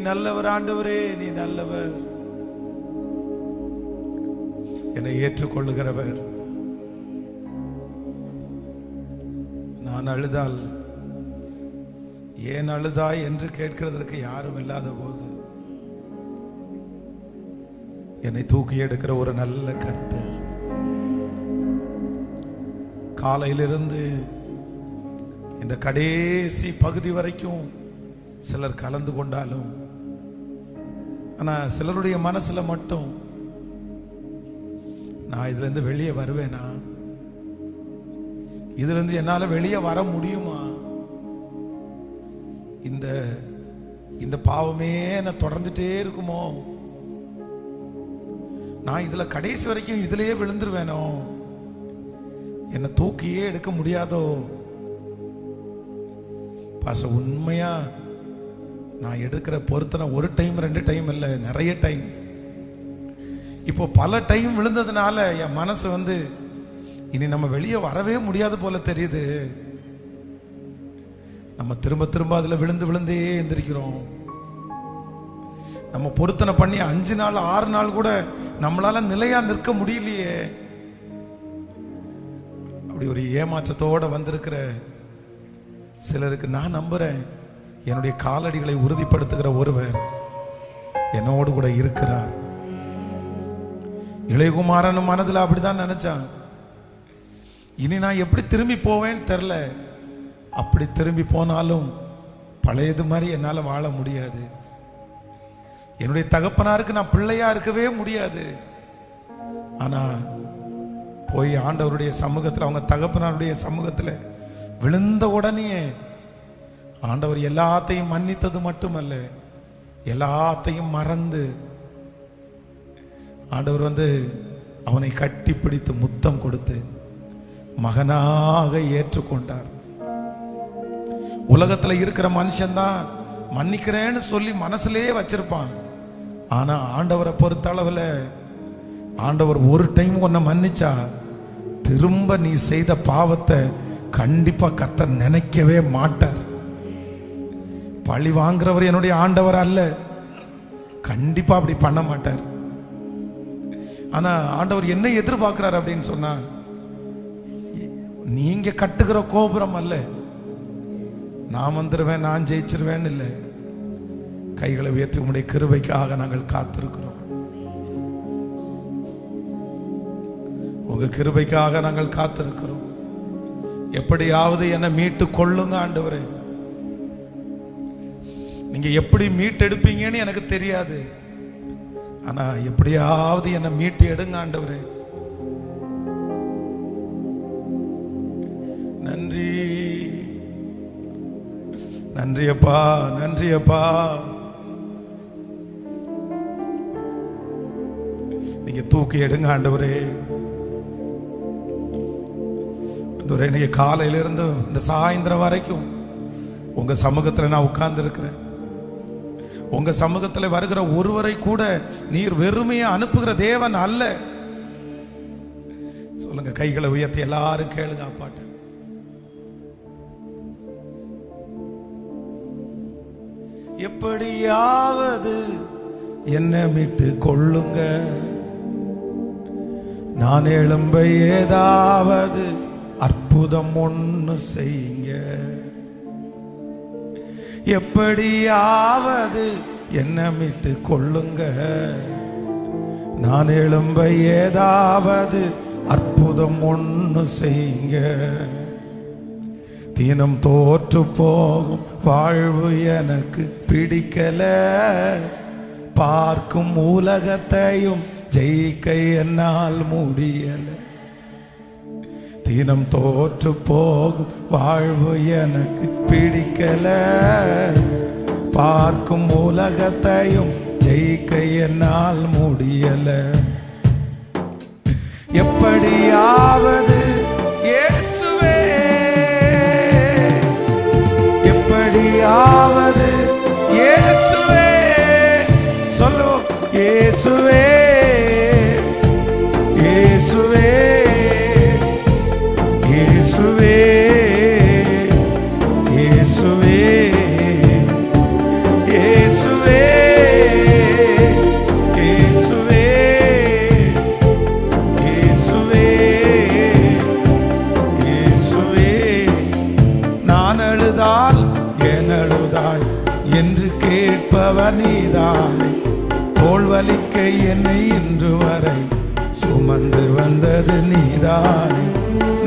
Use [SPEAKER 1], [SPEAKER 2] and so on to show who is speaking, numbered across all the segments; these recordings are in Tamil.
[SPEAKER 1] நல்லவர் ஆண்டவரே, நீ நல்லவர். என்னை ஏற்றுக்கொள்ளுகிறவர். நான் அழுதால் ஏன் அழுதாய் என்று கேட்கிறதற்கு யாரும் இல்லாத போது என்னை தூக்கி எடுக்கிற ஒரு நல்ல கர்த்தர். காலையிலிருந்து இந்த கடைசி பகுதி வரைக்கும் சிலர் கலந்து கொண்டாலும், ஆனா சிலருடைய மனசுல மட்டும் நான் இதுல இருந்து வெளியே வருவேனா, இதுல இருந்து என்னால வெளியே வர முடியுமா, இந்த பாவமே என்ன தொடர்ந்துட்டே இருக்குமோ, நான் இதுல கடைசி வரைக்கும் இதுலயே விழுந்துருவேனோ, என்னை தூக்கியே எடுக்க முடியாதோ. பாச உண்மையா நான் எடுக்கிற பொருத்தனை ஒரு டைம் 2 டைம் இல்லை, நிறைய டைம். இப்போ பல டைம் விழுந்ததுனால என் மனசு இனி நம்ம வெளியே வரவே முடியாது போல தெரியுது. நம்ம திரும்ப திரும்ப அதுல விழுந்து விழுந்தே எந்திரிக்கிறோம். நம்ம பொருத்தனை பண்ணி 5 நாள் 6 நாள் கூட நம்மளால நிலையா நிற்க முடியலையே. அப்படி ஒரு ஏமாற்றத்தோட வந்திருக்கிற சிலருக்கு நான் நம்புறேன், என்னுடைய காலடிகளை உறுதிப்படுத்துகிற ஒருவர் என்னோடு கூட இருக்கிறார். இளையகுமாரன் மனதில் அப்படிதான் நினைச்சான். இனி நான் எப்படி திரும்பி போவேன்னு தெரியல. அப்படி திரும்பி போனாலும் பழையது மாதிரி என்னால் வாழ முடியாது. என்னுடைய தகப்பனாருக்கு நான் பிள்ளையா இருக்கவே முடியாது. ஆனா போய் ஆண்டவருடைய சமூகத்தில், அவங்க தகப்பனாருடைய சமூகத்தில் விழுந்த உடனே ஆண்டவர் எல்லாத்தையும் மன்னித்தது மட்டுமல்ல, எல்லாத்தையும் மறந்து ஆண்டவர் அவனை கட்டி பிடித்து முத்தம் கொடுத்து மகனாக ஏற்றுக்கொண்டார். உலகத்துல இருக்கிற மனுஷன்தான் மன்னிக்கிறேன்னு சொல்லி மனசுலயே வச்சிருப்பான். ஆனா ஆண்டவரை பொறுத்த அளவுல ஆண்டவர் ஒரு டைம் உன்னை மன்னிச்சா திரும்ப நீ செய்த பாவத்தை கண்டிப்பா கர்த்தர் நினைக்கவே மாட்டார். பழி வாங்குறவர் என்னுடைய ஆண்டவர் அல்ல, கண்டிப்பா அப்படி பண்ண மாட்டார். ஆனா ஆண்டவர் என்ன எதிர்பார்க்கிறார் அப்படின்னு சொன்னா, நீங்க கட்டுகிற கோபுரம் அல்ல, நான் வந்துருவேன் நான் ஜெயிச்சிருவேன் இல்லை. கைகளை உயர்த்தி உங்களுடைய கிருபைக்காக நாங்கள் காத்திருக்கிறோம். உங்க கிருபைக்காக நாங்கள் காத்திருக்கிறோம். எப்படியாவது என்னை மீட்டு கொள்ளுங்க ஆண்டவரே. நீங்க எப்படி மீட்டெடுப்பீங்கன்னு எனக்கு தெரியாது, ஆனா எப்படியாவது என்னை மீட்டு எடுங்க ஆண்டவரே. நன்றி நன்றி அப்பா, நன்றி அப்பா. நீங்க தூக்கி எடுங்க ஆண்டவரே. இன்னைக்கு காலையிலிருந்து இந்த சாயந்தரம் வரைக்கும் உங்க சமூகத்துல நான் உட்கார்ந்து இருக்கிறேன். உங்க சமூகத்துல வருகிற ஒருவரை கூட நீர் வெறுமையை அனுப்புகிற தேவன் அல்ல. சொல்லுங்க, கைகளை உயர்த்தி எல்லாரும் கேளுங்க அப்பாட்ட. எப்படியாவது என்ன மீட்டு கொள்ளுங்க, நான் எழும்ப ஏதாவது அற்புதம் ஒண்ணு செய்யுங்க. எப்படியாவது என்ன மீட்டு கொள்ளுங்க, நான் எழும்ப ஏதாவது அற்புதம் ஒண்ணு செய்யுங்க. தினம் தோற்று போகும் வாழ்வு எனக்கு பிடிக்கல, பார்க்கும் உலகத்தையும் ஜெயிக்க என்னால் முடியல. தினம் தோற்று போகும் வாழ்வு எனக்கு பிடிக்கல, பார்க்கும் உலகத்தையும் ஜெயிக்க என்னால் முடியல. எப்படியாவது இயேசுவே, எப்படியாவது இயேசுவே, சொல்லு இயேசுவே, இயேசுவே, இயேசுவே, இயேசுவே, இயேசுவே. சுமந்து வந்தது நீதானே.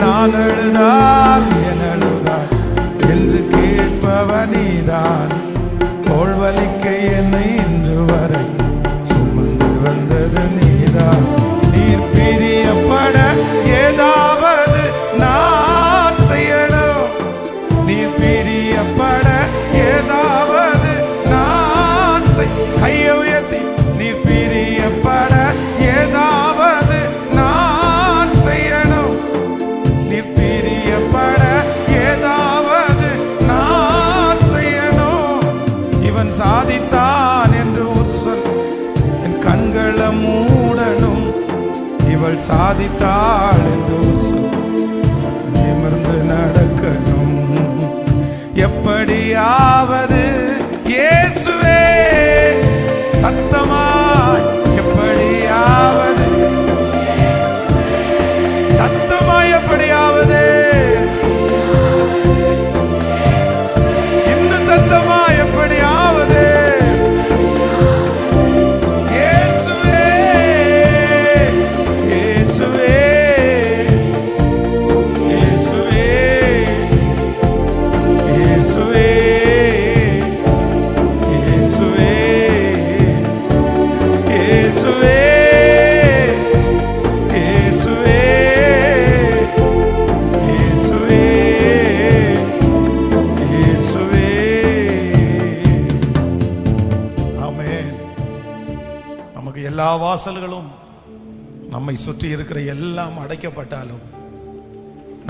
[SPEAKER 1] நான் அழுதால் என் அழுதாய் என்று கேட்பவ நீதான். தோல்வலிக்க என்னை இன்று வரை சுமந்து வந்தது நீதான். நீர் பிரியப்பட ஏதாவது நான் செய்யணும். நீர் பிரியப்பட ஏதாவது நான் கையை உயர்த்தி நீர் பிரியப்பட ஏதாவது நான் செய்யணும். நீர் பிரியப்பட ஏதாவது நான் செய்யணும். இவன் சாதித்தான் என்று ஒரு சொல் என் கண்களை மூடணும். இவள் சாதித்தாள் என்று ஒரு சொல் நிமிர்ந்து நடக்கணும். எப்படியாவது இயேசுவே சத்தமாய், எப்படியாவது சத்தமாய், எப்படியாவது இன்னும் சத்தமாய், எப்படியாவது இயேசுவே இயேசுவே இயேசுவே இயேசுவே இயேசுவே இயேசுவே இயேசுவே இயேசுவே இயேசுவே. ஆமென். நமக்கு எல்லா வாசல்களும் நம்மை சுற்றி இருக்கிற எல்லாம் அடைக்கப்பட்டாலும்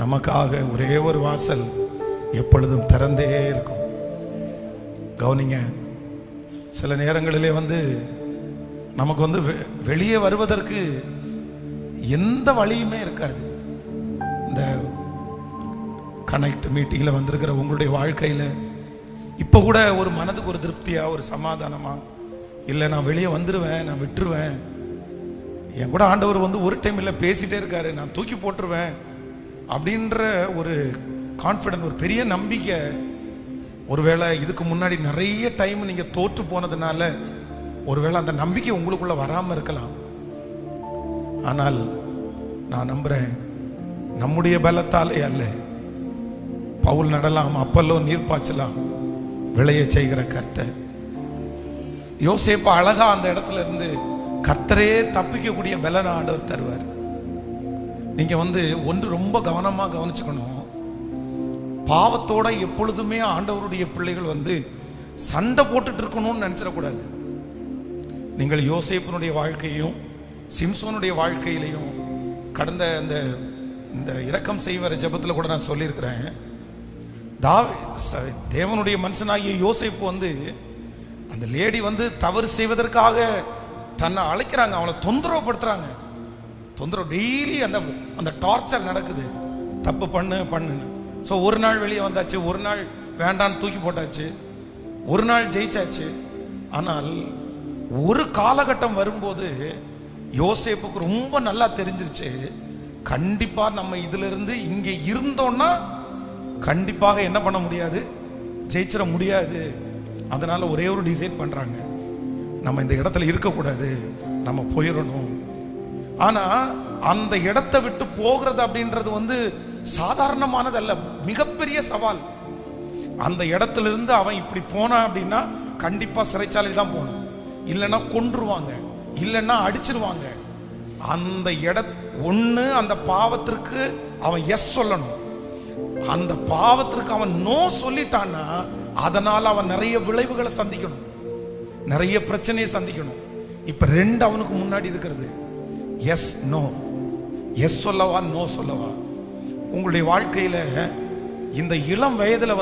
[SPEAKER 1] நமக்காக ஒரே ஒரு வாசல் எப்பொழுதும் திறந்தே இருக்கும். கவனிங்க, சில நேரங்களிலே நமக்கு வெளியே வருவதற்கு எந்த வழியுமே இருக்காது. இந்த கனெக்ட் மீட்டிங்கில் வந்திருக்கிற உங்களுடைய வாழ்க்கையில் இப்போ கூட ஒரு மனதுக்கு ஒரு திருப்தியாக, ஒரு சமாதானமாக, இல்லை நான் வெளியே வந்துடுவேன், நான் விட்டுருவேன், என் கூட ஆண்டவர் ஒரு டைம் இல்லை பேசிகிட்டே இருக்காரு, நான் தூக்கி போட்டுருவேன் அப்படின்ற ஒரு கான்ஃபிடென்ட், ஒரு பெரிய நம்பிக்கை. ஒருவேளை இதுக்கு முன்னாடி நிறைய டைம் நீங்கள் தோற்று போனதுனால ஒருவேளை அந்த நம்பிக்கை உங்களுக்குள்ள வராமல் இருக்கலாம். ஆனால் நான் நம்புகிறேன், நம்முடைய பலத்தாலே அல்ல, பவுல் நடலாம், அப்பல்லோ நீர் பாய்ச்சலாம், விளைய செய்கிற கர்த்தர். யோசேப்பு அழகா அந்த இடத்துல இருந்து கர்த்தரே தப்பிக்கக்கூடிய பலனை ஆண்டவர் தருவார். நீங்க ஒன்று ரொம்ப கவனமா கவனிச்சுக்கணும். பாவத்தோட எப்பொழுதுமே ஆண்டவருடைய பிள்ளைகள் சண்டை போட்டுட்டு இருக்கணும்னு நினைச்சிடக்கூடாது. நீங்கள் யோசேப்பினுடைய வாழ்க்கையும் சிம்சோனுடைய வாழ்க்கையிலையும் கடந்த இந்த இரக்கம் செய்வர ஜபத்தில் கூட நான் சொல்லியிருக்கிறேன். தேவனுடைய மனுஷனாகிய யோசேப்பு அந்த லேடி தவறு செய்வதற்காக தன்னை அழைக்கிறாங்க, அவளை தொந்தரவுப்படுத்துறாங்க. தொந்தரவு டெய்லி அந்த டார்ச்சர் நடக்குது, தப்பு பண்ணுன்னு. ஸோ ஒரு நாள் வெளியே வந்தாச்சு, ஒரு நாள் வேண்டான்னு தூக்கி போட்டாச்சு, ஒரு நாள் ஜெயிச்சாச்சு. ஆனால் ஒரு காலகட்டம் வரும்போது யோசேப்புக்கு ரொம்ப நல்லா தெரிஞ்சிருச்சு, கண்டிப்பா நம்ம இதுல இருந்து இங்கே இருந்தோம்னா கண்டிப்பாக என்ன பண்ண முடியாது, ஜெயிச்சிட முடியாது. அதனால ஒரே ஒரு டிசைட் பண்றாங்க, நம்ம இந்த இடத்துல இருக்கக்கூடாது, நம்ம போயிடணும். ஆனா அந்த இடத்தை விட்டு போகிறது அப்படின்றது சாதாரணமானது அல்ல, மிகப்பெரிய சவால். அந்த இடத்துல இருந்து அவன் இப்படி போனான் அப்படின்னா கண்டிப்பா சிறைச்சாலை தான் போகணும், இல்லைன்னா கொன்றுவாங்க, இல்லைன்னா அடிச்சிருவாங்க. அந்த ஒண்ணு அந்த பாவத்திற்கு அவன் எஸ் சொல்லணும். அந்த பாவத்திற்கு அவன் நோ சொல்லிட்டான்னா அதனால அவன் நிறைய விளைவுகளை சந்திக்கணும், நிறைய பிரச்சனையை சந்திக்கணும். இப்ப ரெண்டு அவனுக்கு முன்னாடி இருக்கிறது, எஸ் நோ. எஸ் சொல்லவா நோ சொல்லவா? உங்களுடைய வாழ்க்கையில இந்த இளம் வயதுல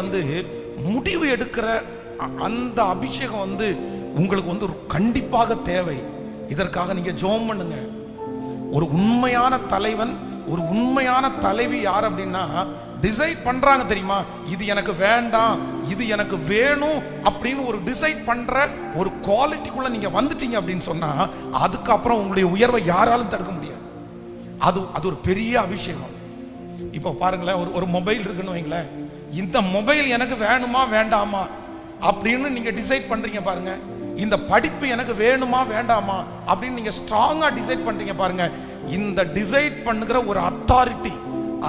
[SPEAKER 1] முடிவு எடுக்கிற அந்த அபிஷேகம் உங்களுக்கு கண்டிப்பாக தேவை. இதற்காக நீங்க ஜெபம் பண்ணுங்க. ஒரு உண்மையான தலைவன், ஒரு உண்மையான தலைவி யார் அப்படின்னா டிசைட் பண்றாங்க தெரியுமா, இது எனக்கு வேண்டாம், இது எனக்கு வேணும் அப்படின்னு ஒரு டிசைட் பண்ற ஒரு குவாலிட்டிக்குள்ள நீங்க வந்துட்டீங்க அப்படின்னு சொன்னா அதுக்கப்புறம் உங்களுடைய உயர்வை யாராலும் தடுக்க முடியாது. அது ஒரு பெரிய அபிஷேகம். இப்போ பாருங்களேன், ஒரு மொபைல் இருக்குன்னு வைங்களேன், இந்த மொபைல் எனக்கு வேணுமா வேண்டாமா அப்படின்னு நீங்க டிசைட் பண்றீங்க பாருங்க. இந்த படிப்பு எனக்கு வேணுமா வேண்டாமா அப்படின்னு நீங்க ஸ்ட்ராங்கா டிசைட் பண்றீங்க பாருங்க. இந்த டிசைட் பண்ணுகிற ஒரு அத்தாரிட்டி,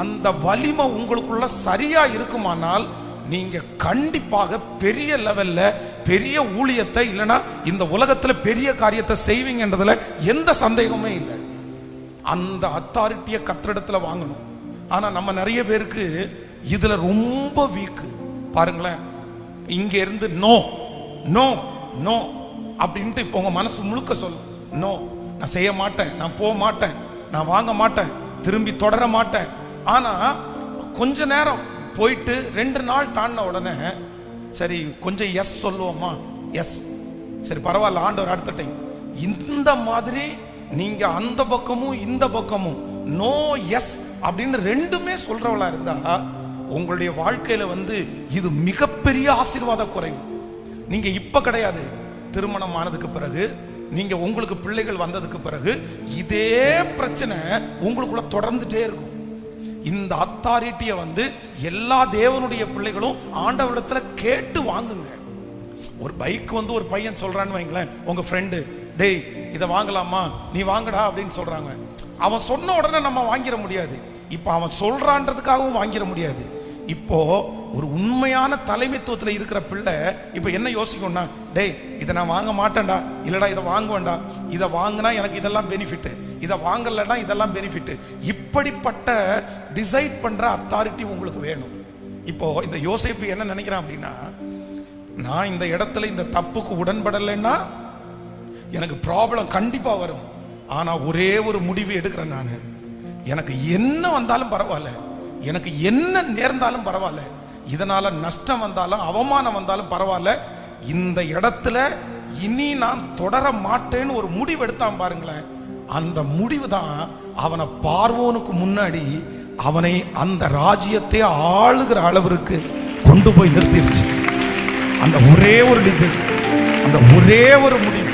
[SPEAKER 1] அந்த வலிமை உங்களுக்குள்ள சரியா இருக்குமானால் நீங்க கண்டிப்பாக பெரிய லெவல்ல பெரிய ஊழியத்தை, இல்லைன்னா இந்த உலகத்துல பெரிய காரியத்தை செய்வீங்கன்றதுல எந்த சந்தேகமே இல்லை. அந்த அத்தாரிட்டியை கர்த்தரிடத்துல வாங்கணும். ஆனா நம்ம நிறைய பேருக்கு இதுல ரொம்ப வீக்கு. பாருங்களேன், இங்க இருந்து நோ நோ நோ அப்படின்ட்டு இப்போ உங்க மனசு முழுக்க சொல்லும், நோ, நான் செய்ய மாட்டேன், நான் போக மாட்டேன், நான் வாங்க மாட்டேன், திரும்பி தொடர மாட்டேன். ஆனா கொஞ்ச நேரம் போயிட்டு 2 நாள் தாண்டின உடனே சரி கொஞ்சம் எஸ் சொல்லுவோமா, எஸ், சரி பரவாயில்ல, ஆண்டவர் அடுத்த டைம். இந்த மாதிரி நீங்க அந்த பக்கமும் இந்த பக்கமும் நோ எஸ் அப்படின்னு ரெண்டுமே சொல்றவளா இருந்தா உங்களுடைய வாழ்க்கையில இது மிகப்பெரிய ஆசீர்வாத குறைவு. நீங்க இப்ப கிடையாது, திருமணம் ஆனதுக்கு பிறகு, நீங்க உங்களுக்கு பிள்ளைகள் வந்ததுக்கு பிறகு இதே பிரச்சனை உங்களுக்குள்ள தொடர்ந்துட்டே இருக்கும். இந்த அத்தாரிட்டியை எல்லா தேவனுடைய பிள்ளைகளும் ஆண்டவரிடத்துல கேட்டு வாங்குங்க. ஒரு பைக் ஒரு பையன் சொல்றான்னு வைங்களேன், உங்க ஃப்ரெண்டு, டேய் இதை வாங்கலாமா, நீ வாங்கடா அப்படின்னு சொல்றாங்க. அவன் சொன்ன உடனே நம்ம வாங்கிட முடியாது. இப்ப அவன் சொல்றான்றதுக்காகவும் வாங்கிட முடியாது. இப்போ ஒரு உண்மையான தலைமைத்துவத்தில் இருக்கிற பிள்ளை இப்ப என்ன யோசிக்கும்னா, டேய் இதை நான் வாங்க மாட்டேன்டா, இல்லடா இதை வாங்குவேன்டா, இதை வாங்கினா எனக்கு இதெல்லாம் பெனிஃபிட், இதை வாங்கலடா இதெல்லாம் பெனிஃபிட். இப்படிப்பட்ட டிசைட் பண்ற அத்தாரிட்டி உங்களுக்கு வேணும். இப்போ இந்த யோசேப்பு என்ன நினைக்கிறான் அப்படின்னா, நான் இந்த இடத்துல இந்த தப்புக்கு உடன்படலைன்னா எனக்கு ப்ராப்ளம் கண்டிப்பா வரும். ஆனா ஒரே ஒரு முடிவு எடுக்கிறேன், நான் எனக்கு என்ன வந்தாலும் பரவாயில்ல, எனக்கு என்ன நேர்ந்தாலும் பரவாயில்ல, இதனால நஷ்டம் வந்தாலும் அவமானம் வந்தாலும் பரவாயில்ல, இந்த இடத்துல இனி நான் தொடர மாட்டேன்னு ஒரு முடிவு எடுத்தான் பாருங்களேன். அந்த முடிவு தான் அவனை பார்வோனுக்கு முன்னாடி அவனை அந்த ராஜ்யத்தை ஆளுகிற அளவிற்கு கொண்டு போய் நிறுத்திருச்சு. அந்த ஒரே ஒரு டிசைன், அந்த ஒரே ஒரு முடிவு.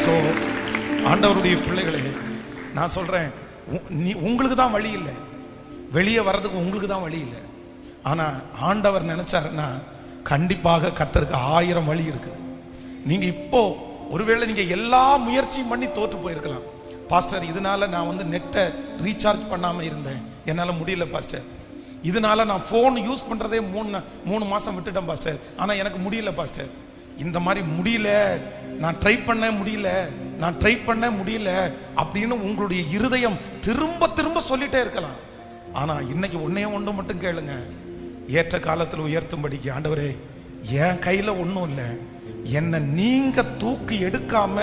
[SPEAKER 1] ஸோ ஆண்டவருடைய பிள்ளைகளே, நான் சொல்றேன், உங்களுக்கு தான் வழி இல்லை, வெளியே வர்றதுக்கு உங்களுக்கு தான் வழி இல்லை. ஆனா ஆண்டவர் நினைச்சாருன்னா கண்டிப்பாக கர்த்தருக்கு 1000 வழி இருக்குது. நீங்க இப்போ ஒருவேளை நீங்க எல்லா முயற்சியும் பண்ணி தோற்று போயிருக்கலாம். பாஸ்டர் இதனால நான் நெட்டை ரீசார்ஜ் பண்ணாம இருந்தேன், என்னால முடியல பாஸ்டர். இதனால நான் போன் யூஸ் பண்றதே 3 மாசம் விட்டுட்டேன் பாஸ்டர், ஆனா எனக்கு முடியல பாஸ்டர். இந்த மாதிரி முடியல, நான் ட்ரை பண்ண முடியல, நான் ட்ரை பண்ண முடியல அப்படின்னு உங்களுடைய இருதயம் திரும்ப திரும்ப சொல்லிட்டே இருக்கலாம். ஆனா இன்னைக்கு ஒண்ணு மட்டும் கேளுங்க, ஏற்ற காலத்தில் உயர்த்தும்படிக்கு, ஆண்டவரே என் கையில ஒன்றும் இல்லை, என்னை நீங்க தூக்கி எடுக்காம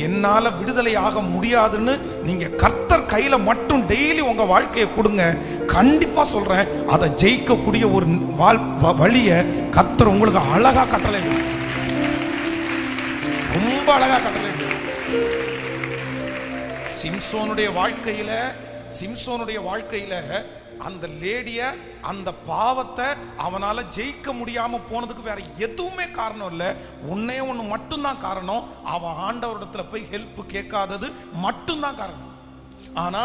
[SPEAKER 1] என்னால விடுதலை ஆக முடியாதுன்னு நீங்க கர்த்தர் கையில மட்டும் டெய்லி உங்க வாழ்க்கையை கொடுங்க. கண்டிப்பா சொல்றேன், அதை ஜெயிக்கக்கூடிய ஒரு வழிய கர்த்தர் உங்களுக்கு அழகா கட்டளை, ரொம்ப அழகா கட்டளை. சிம்சோனுடைய வாழ்க்கையில அந்த லேடிய, அந்த பாவத்தை அவனால ஜெயிக்க முடியாம போனதுக்கு வேற எதுவுமே காரணம் இல்லை, ஒன்னே ஒண்ணு மட்டும்தான் காரணம். அவன் ஆண்டவரிடத்துல போய் ஹெல்ப் கேட்காதது மட்டும்தான் காரணம். ஆனா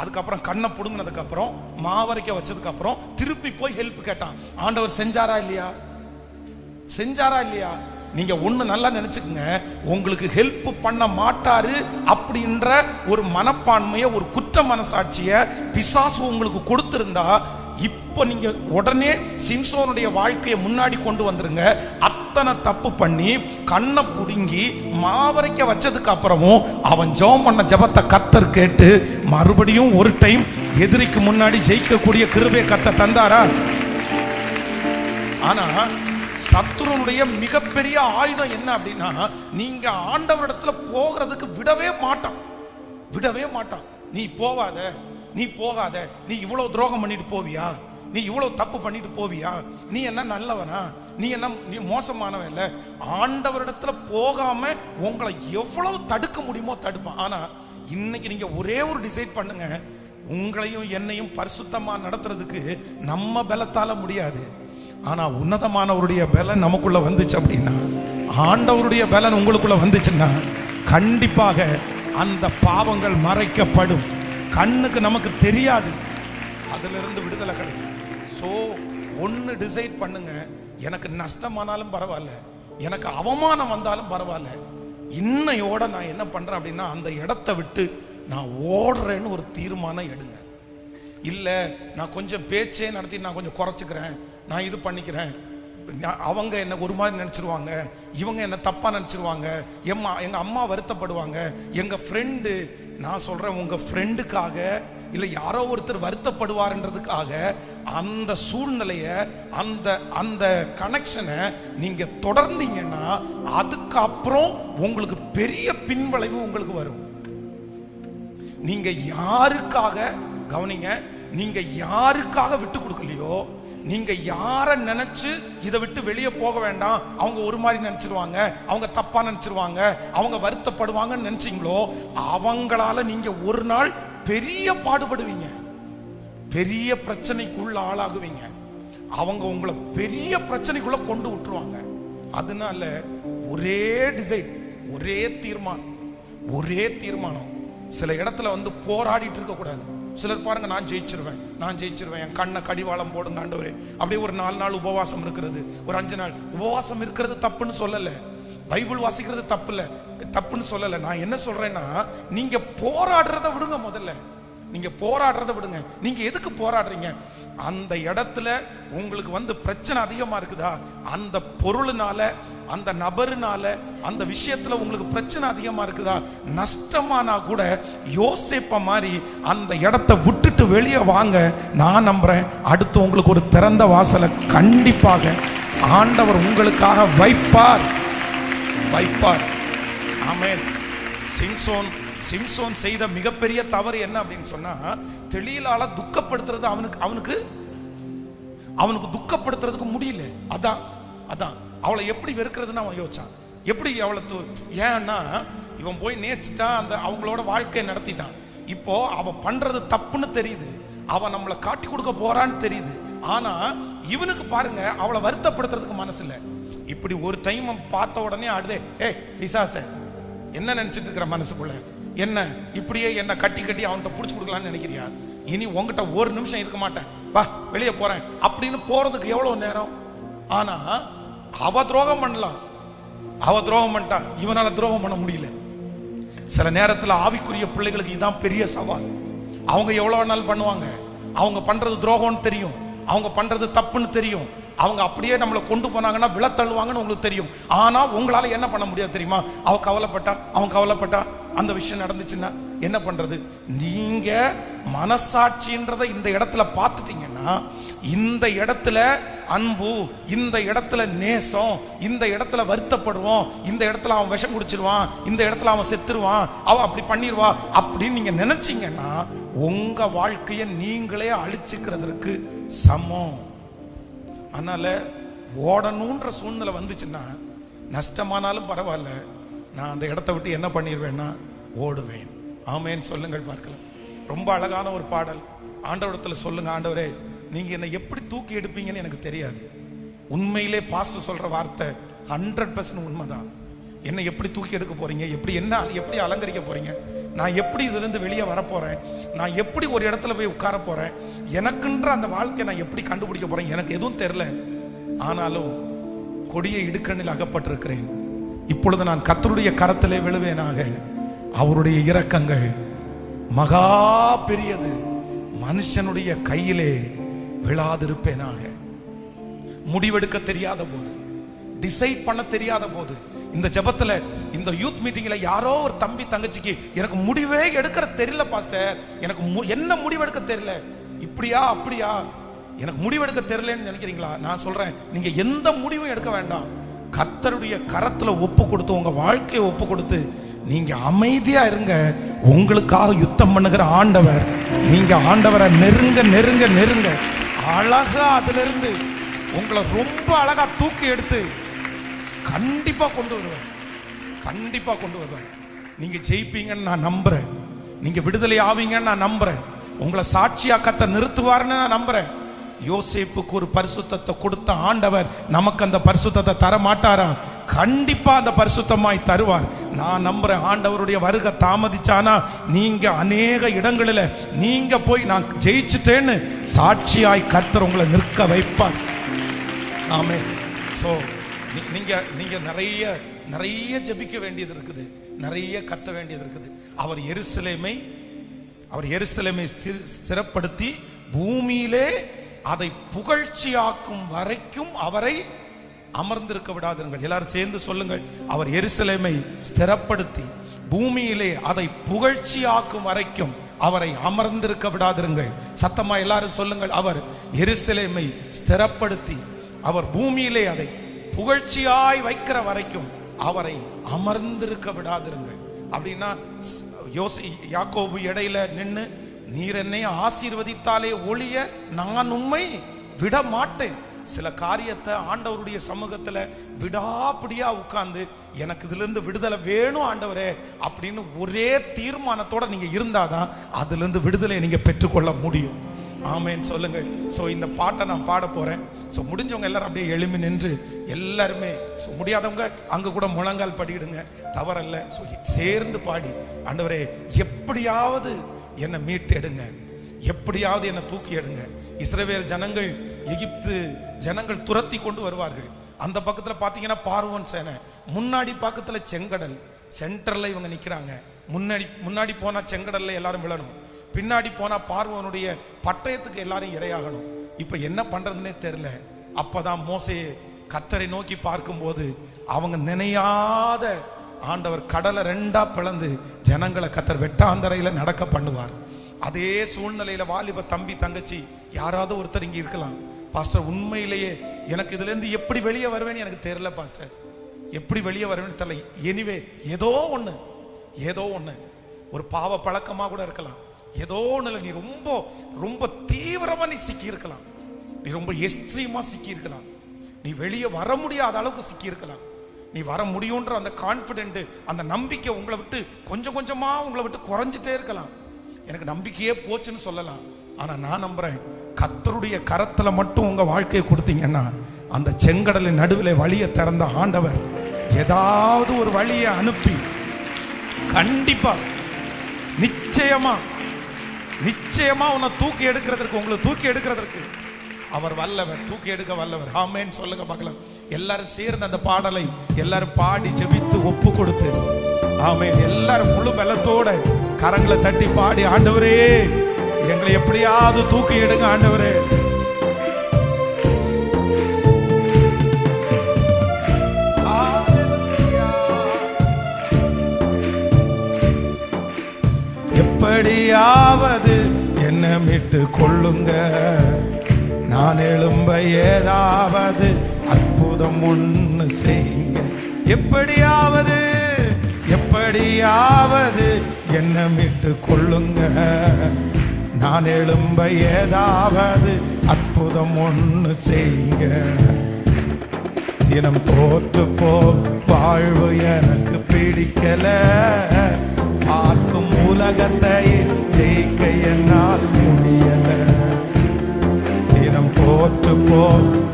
[SPEAKER 1] அதுக்கப்புறம் கண்ணை புடுங்கினதுக்கு அப்புறம், மாவரைக்க வச்சதுக்கு அப்புறம் திருப்பி போய் ஹெல்ப் கேட்டான். ஆண்டவர் செஞ்சாரா இல்லையா? செஞ்சாரா இல்லையா? நீங்க ஒண்ணு நல்லா நினைச்சுக்கங்க, உங்களுக்கு ஹெல்ப் பண்ண மாட்டாரு அப்படின்ற ஒரு மனப்பான்மைய, ஒரு குற்ற மனசாட்சிய பிசாசு உங்களுக்கு கொடுத்திருந்தா, இப்ப நீங்க உடனே சிம்சோனுடைய வாழ்க்கையை முன்னாடி கொண்டு வந்துருங்க. அத்தனை தப்பு பண்ணி கண்ணை புடுங்கி மாவரைக்க வச்சதுக்கு அப்புறமும் அவன் ஜெபம் பண்ண ஜெபத்தை கர்த்தர் கேட்டு மறுபடியும் ஒரு டைம் எதிரிக்கு முன்னாடி ஜெயிக்கக்கூடிய கிருபையை கர்த்தர் தந்தாரா? ஆனா சத்துருனுடைய மிகப்பெரிய ஆயுதம் என்ன அப்படின்னா, நீங்க ஆண்டவரிடத்துல போகிறதுக்கு விடவே மாட்டான். நீ போகாத, நீ போகாத, நீ இவ்வளவு துரோகம் பண்ணிட்டு போவியா, நீ இவ்வளவு தப்பு பண்ணிட்டு போவியா, நீ என்ன நல்லவனா, நீ மோசமானவன் இல்ல. ஆண்டவரிடத்துல போகாம உங்களை எவ்வளவு தடுக்க முடியுமோ தடுப்பான். ஆனா இன்னைக்கு நீங்க ஒரே ஒரு டிசைட் பண்ணுங்க, உங்களையும் என்னையும் பரிசுத்தமா நடத்துறதுக்கு நம்ம பலத்தால முடியாது. ஆனா உன்னதமானவருடைய பலன் நமக்குள்ள வந்துச்சு அப்படின்னா, ஆண்டவருடைய பலன் உங்களுக்குள்ள வந்துச்சுன்னா, கண்டிப்பாக அந்த பாவங்கள் மறைக்கப்படும், கண்ணுக்கு நமக்கு தெரியாது, அதிலிருந்து விடுதலை கிடைக்கும். சோ ஒன்னு டிசைட் பண்ணுங்க, எனக்கு நஷ்டமானாலும் பரவாயில்ல, எனக்கு அவமானம் வந்தாலும் பரவாயில்ல, இன்னையோட நான் என்ன பண்றேன் அப்படின்னா, அந்த இடத்தை விட்டு நான் ஓடுறேன்னு ஒரு தீர்மானம் எடுங்க. இல்லை நான் கொஞ்சம் பேச்சே நடத்தி நான் கொஞ்சம் குறைச்சிக்கிறேன், நான் இது பண்ணிக்கிறேன், அவங்க என்ன ஒரு மாதிரி நினச்சிருவாங்க, இவங்க என்ன தப்பாக நினச்சிருவாங்க, எங்கள் அம்மா வருத்தப்படுவாங்க, எங்கள் ஃப்ரெண்டு, நான் சொல்கிறேன் உங்கள் ஃப்ரெண்டுக்காக இல்லை யாரோ ஒருத்தர் வருத்தப்படுவார்ன்றதுக்காக அந்த சூழ்நிலையை அந்த அந்த கனெக்ஷனை நீங்கள் தொடர்ந்தீங்கன்னா அதுக்கப்புறம் உங்களுக்கு பெரிய பின்விளைவு உங்களுக்கு வரும். நீங்க யாருக்காக கவனிங்க, நீங்க யாருக்காக விட்டு கொடுக்கலையோ, நீங்க யாரை நினைச்சு இதை விட்டு வெளியே போக வேண்டாம், அவங்க ஒரு மாதிரி நினைச்சிருவாங்க, அவங்க தப்பா நினைச்சிருவாங்க, அவங்க வருத்தப்படுவாங்கன்னு நினைச்சீங்களோ அவங்களால நீங்க ஒரு நாள் பெரிய பாடுபடுவீங்க, பெரிய பிரச்சனைக்குள்ள ஆளாகுவீங்க, அவங்க உங்களை பெரிய பிரச்சனைக்குள்ள கொண்டு விட்டுருவாங்க. அதனால ஒரே டிசைட், ஒரே தீர்மானம். சில இடத்துல வந்து போராடிட்டு இருக்க கூடாது. சிலர் பாருங்க, நான் ஜெயிச்சிருவேன், என் கண்ணை கடிவாளம் போடுங்க ஆண்டவரே, அப்படியே ஒரு 4 நாள் உபவாசம் இருக்கிறது, ஒரு 5 நாள் உபவாசம் இருக்கிறது தப்புன்னு சொல்லல, பைபிள் வாசிக்கிறது தப்புன்னு சொல்லல. நான் என்ன சொல்றேன்னா, நீங்க போராடுறத விடுங்க. முதல்ல நீங்க போராடுறத விடுங்க. நீங்க எதுக்கு போராடுறீங்க? அந்த இடத்துல உங்களுக்கு வந்து பிரச்சனை அதிகமா இருக்குதா, அந்த பொருள்னால, அந்த நபருனால, அந்த விஷயத்துல உங்களுக்கு பிரச்சனை அதிகமா இருக்குதா, நஷ்டமானா கூட யோசேப்ப மாதிரி அந்த இடத்தை விட்டுட்டு வெளியே வாங்க. நான் நம்புறேன் அடுத்து உங்களுக்கு ஒரு திறந்த வாசலை கண்டிப்பாக ஆண்டவர் உங்களுக்காக வைப்பார். ஆமென். சிம்சோன் செய்த மிகப்பெரிய தவறு என்ன அப்படின்னு சொன்னா, தெளியலால துக்கப்படுத்துறது அவனுக்கு துக்கப்படுத்துறதுக்கு முடியல. அதான் அவளை எப்படி வெறுக்கிறதுன்னு அவன் யோசிச்சான். எப்படி அவளை ஏன்னா இவன் போய் நேசிட்டா, அந்த அவங்களோட வாழ்க்கையை நடத்திட்டான். இப்போ அவன் பண்றது தப்புன்னு தெரியுது, அவன் நம்மளை காட்டி கொடுக்க போறான்னு தெரியுது. ஆனா இவனுக்கு பாருங்க, அவளை வருத்தப்படுத்துறதுக்கு மனசு இல்லை. இப்படி ஒரு டைம் பார்த்த உடனே ஆடுதே, பிசாச என்ன நினைச்சிட்டு இருக்கிற மனசுக்குள்ள, என்ன இப்படியே என்ன கட்டி அவன்கிட்ட பிடிச்சி கொடுக்கலான்னு நினைக்கிறியா? இனி உங்ககிட்ட ஒரு நிமிஷம் இருக்க மாட்டேன், வா வெளியே போறேன் அப்படின்னு போறதுக்கு எவ்வளவு நேரம்? ஆனா அவ துரோகம் பண்ணிட்டா, இவனால துரோகம் பண்ண முடியல. சில நேரத்துல ஆவிக்குரிய பிள்ளைகளுக்கு இதான் பெரிய சவால். அவங்க எவ்வளவு வேணாலும் பண்ணுவாங்க, அவங்க பண்றது துரோகம்னு தெரியும், அவங்க பண்றது தப்புன்னு தெரியும், அவங்க அப்படியே நம்மளை கொண்டு போனாங்கன்னா விழத்தள்ளுவாங்கன்னு உங்களுக்கு தெரியும். ஆனா உங்களால என்ன பண்ண முடியாது தெரியுமா? அவன் கவலைப்பட்டா அந்த விஷயம் நடந்துச்சுன்னா என்ன பண்றது? நீங்க மனசாட்சின்றதை இந்த இடத்துல பார்த்துட்டீங்கன்னா, இந்த இடத்துல அன்பு, இந்த இடத்துல நேசம், இந்த இடத்துல வருத்தப்படுவோம், இந்த இடத்துல அவன் விஷம் குடிச்சிருவான், இந்த இடத்துல அவன் செத்துருவான், அவன் அப்படி பண்ணிடுவா அப்படின்னு நீங்க நினைச்சீங்கன்னா உங்க வாழ்க்கையை நீங்களே அழிச்சுக்கிறதுக்கு சமம். அதனால ஓடணுன்ற சூழ்நிலை வந்துச்சுன்னா, நஷ்டமானாலும் பரவாயில்ல, நான் அந்த இடத்த விட்டு என்ன பண்ணிடுவேன்னா ஓடுவேன். ஆமேன்னு சொல்லுங்கள் பார்க்கலாம். ரொம்ப அழகான ஒரு பாடல். ஆண்டவரிடத்தில் சொல்லுங்க, ஆண்டவரே நீங்க என்னை எப்படி தூக்கி எடுப்பீங்கன்னு எனக்கு தெரியாது. உண்மையிலே பாஸ்டர் சொல்ற வார்த்தை 100% உண்மைதான். என்னை எப்படி தூக்கி எடுக்க போறீங்க, எப்படி அலங்கரிக்க போறீங்க, நான் எப்படி இதுல இருந்து வெளியே வரப்போறேன், நான் எப்படி ஒரு இடத்துல போய் உட்கார போறேன், எனக்குன்ற அந்த வாழ்க்கையை நான் எப்படி கண்டுபிடிக்க போறேன், எனக்கு எதுவும் தெரியல. ஆனாலும் கொடிய இடுக்கண்ணில் அகப்பட்டிருக்கிறேன். இப்பொழுது நான் கர்த்தருடைய கரத்திலே விழுவேனாக. அவருடைய இரக்கங்கள் மகா பெரியது, மனுஷனுடைய கையிலே விழாதிருப்பேனாக. முடிவெடுக்க தெரியாத போது, டிசைட் பண்ண தெரியாத போது, இந்த ஜெபத்துல, இந்த யூத் மீட்டிங்ல யாரோ ஒரு தம்பி தங்கச்சிக்கு எனக்கு முடிவே எடுக்கிற தெரியல பாஸ்டர், எனக்கு என்ன முடிவெடுக்க தெரியல, இப்படியா அப்படியா, எனக்கு முடிவெடுக்க தெரியலன்னு நினைக்கிறீங்களா? நான் சொல்றேன், நீங்க எந்த முடிவும் எடுக்க வேண்டாம். கர்த்தருடைய கரத்துல ஒப்பு கொடுத்து, உங்க வாழ்க்கையை ஒப்பு கொடுத்து நீங்க அமைதியா இருங்க. உங்களுக்காக யுத்தம் பண்ணுகிற ஆண்டவர், நீங்க ஆண்டவரை நெருங்க நெருங்க நெருங்க, அழகா அதுல இருந்து உங்களை ரொம்ப அழகா தூக்கி எடுத்து கண்டிப்பா கொண்டு வருவார். நீங்க ஜெயிப்பீங்கன்னு நான் நம்புறேன். நீங்க விடுதலை ஆவீங்கன்னு நான் நம்புறேன். உங்களை சாட்சியா கத்த நிறுத்துவார்னு நான் நம்புறேன். யோசேப்புக்கு ஒரு பரிசுத்தத்தை கொடுத்த ஆண்டவர் நமக்கு அந்த பரிசுத்தத்தை தர மாட்டாரா? கண்டிப்பா அந்த பரிசுத்தமாய் தருவார். நான் நம்புறேன். ஆண்டவருடைய வருகை தாமதிச்சானா நீங்க அநேக இடங்களில் நீங்க போய் நான் ஜெயிச்சுட்டேன்னு சாட்சியாய் கர்த்தர் உங்களை நிற்க வைப்பார். ஆமே. ஸோ நீங்க நிறைய ஜெபிக்க வேண்டியது இருக்குது, நிறைய கத்த வேண்டியது இருக்குது. அவர் எருசலேமை அவர் எருசலேமை ஸ்திரப்படுத்தி பூமியிலே அதை புகழ்ச்சியாக்கும் வரைக்கும் அவரை அமர்ந்திருக்க விடாதீர்கள். எல்லாரும் சேர்ந்து சொல்லுங்கள். அவர் எருசலேமை ஸ்திரப்படுத்தி பூமியிலே அதை புகழ்ச்சியாக்கும் வரைக்கும் அவரை அமர்ந்திருக்க விடாதிருங்கள். சத்தமா எல்லாரும் சொல்லுங்கள். அவர் எருசலேமை ஸ்திரப்படுத்தி அவர் பூமியிலே அதை புகழ்ச்சியாய் வைக்கிற வரைக்கும் அவரை அமர்ந்திருக்க விடாதிருங்கள். அப்படின்னா யாக்கோபு இடையில நின்று, நீர் என்னை ஆசீர்வதித்தாலே ஒழிய நான் உம்மை விட மாட்டேன். சில காரியத்தை ஆண்டவருடைய சமூகத்துல விடாப்பிடியா உட்கார்ந்து எனக்கு இதுல இருந்து விடுதலை வேணும் ஆண்டவரே அப்படின்னு ஒரே தீர்மானத்தோட நீங்க இருந்தாதான் அதுல இருந்து விடுதலை நீங்க பெற்றுக்கொள்ள முடியும். ஆமேன் சொல்லுங்கள். ஸோ இந்த பாட்டை நான் பாட போறேன். ஸோ முடிஞ்சவங்க எல்லாரும் அப்படியே எழுமி நின்று எல்லாருமே, ஸோ முடியாதவங்க அங்க கூட முழங்கால் படிடுங்க, தவறல்ல. ஸோ சேர்ந்து பாடி, ஆண்டவரே எப்படியாவது என்னை மீட்டு எடுங்க, எப்படியாவது என்னை தூக்கி எடுங்க. இஸ்ரவேல் ஜனங்கள் எகிப்து ஜனங்கள் துரத்தி கொண்டு வருவார்கள். அந்த பக்கத்துல பாத்தீங்கன்னா பார்வோன் சேனை, முன்னாடி பக்கத்துல செங்கடல், சென்டர்ல இவங்க நிக்கிறாங்க. முன்னாடி போனா செங்கடல்ல எல்லாரும் விழணும், பின்னாடி போனா பார்வோனுடைய பட்டயத்துக்கு எல்லாரும் இரையாகணும். இப்ப என்ன பண்றதுன்னே தெரியல. அப்பதான் மோசே கர்த்தரை நோக்கி பார்க்கும்போது அவங்க நினையாத ஆண்டவர் கடலை ரெண்டா பிளந்து ஜனங்களை கர்த்தர் வெட்டாந்தரையில நடக்க பண்ணுவார். அதே சூழ்நிலையில வாலிப தம்பி தங்கச்சி யாராவது ஒருத்தர் இங்க இருக்கலாம். பாஸ்டர் உண்மையிலேயே எனக்கு இதுல இருந்து எப்படி வெளியே வருவேன்னு எனக்கு தெரியல பாஸ்டர், எப்படி வெளியே வருவேன்னு தெரியல. எனிவே ஏதோ ஒண்ணு ஒரு பாவ பழக்கமா கூட இருக்கலாம். ஏதோ ஒண்ணுல நீ ரொம்ப ரொம்ப தீவிரமா நீ சிக்கி இருக்கலாம், நீ ரொம்ப எக்ஸ்ட்ரீமா சிக்கி இருக்கலாம், நீ வெளியே வர முடியாத அளவுக்கு சிக்கி இருக்கலாம். நீ வர முடியும்ன்ற அந்த கான்பிடென்ட், அந்த நம்பிக்கை உங்களை விட்டு கொஞ்சம் கொஞ்சமா உங்களை விட்டு குறைஞ்சிட்டே இருக்கலாம். எனக்கு நம்பிக்கையே போச்சுன்னு சொல்லலாம். ஆனா நான் நம்புறேன், கர்த்தருடைய கரத்துல மட்டும் உங்க வாழ்க்கையை கொடுத்தீங்கன்னா அந்த செங்கடலின் நடுவில் வழியை திறந்த ஆண்டவர் ஏதாவது ஒரு வழியை அனுப்பி கண்டிப்பா நிச்சயமா உன்னை தூக்கி எடுக்கிறதுக்கு, உங்களை தூக்கி எடுக்கிறதுக்கு அவர் வல்லவர், தூக்கி எடுக்க வல்லவர். ஆமேன்னு சொல்லுங்க பார்க்கலாம். எல்லாரும் சேர்ந்து அந்த பாடலை எல்லாரும் பாடி ஜெபித்து ஒப்பு கொடுத்து, ஆமேன், எல்லாரும் முழு பலத்தோட கரங்களை தட்டி பாடி, ஆண்டவரே எங்களை எப்படியாவது தூக்கி எடுங்க ஆண்டவரே. எப்படியாவது என்ன மீட்டு கொள்ளுங்க, நான் எழும்ப ஏதாவது அற்புதம் ஒன்று செய்யுங்க. எப்படியாவது என்ன மீட்டு கொள்ளுங்க, நான் எழும்ப ஏதாவது அற்புதம் ஒன்று செய்யுங்க. தினம் தோற்று போ வாழ்வு எனக்கு பிடிக்கல, பார்க்கும் உலகத்தை ஜெயிக்க என்னால் முடியல. தினம் தோற்று போ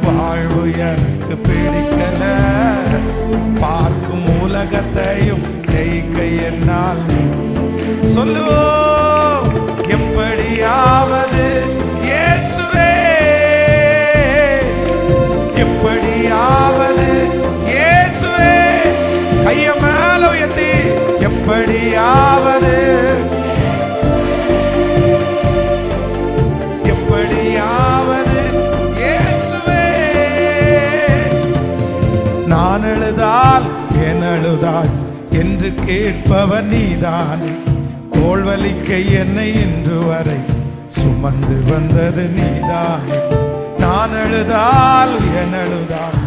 [SPEAKER 1] வாழ்வு எனக்கு பிடிக்கல, பார்க்கும் உலகத்தையும் ஜெயிக்க என்னால் சொல்லுவோம். எப்படியாவது இயேசுவே, எப்படியாவது இயேசுவே, கைய மேல உயர்த்தி, எப்படியாவது இயேசுவே. நான் எழுதால் என் எழுதாய் என்று கேட்பவர் நீதான், தோல்வலிக்க என்னை இன்று வரை சுமந்து வந்தது நீதான். நான் எழுதால் என் எழுதாய்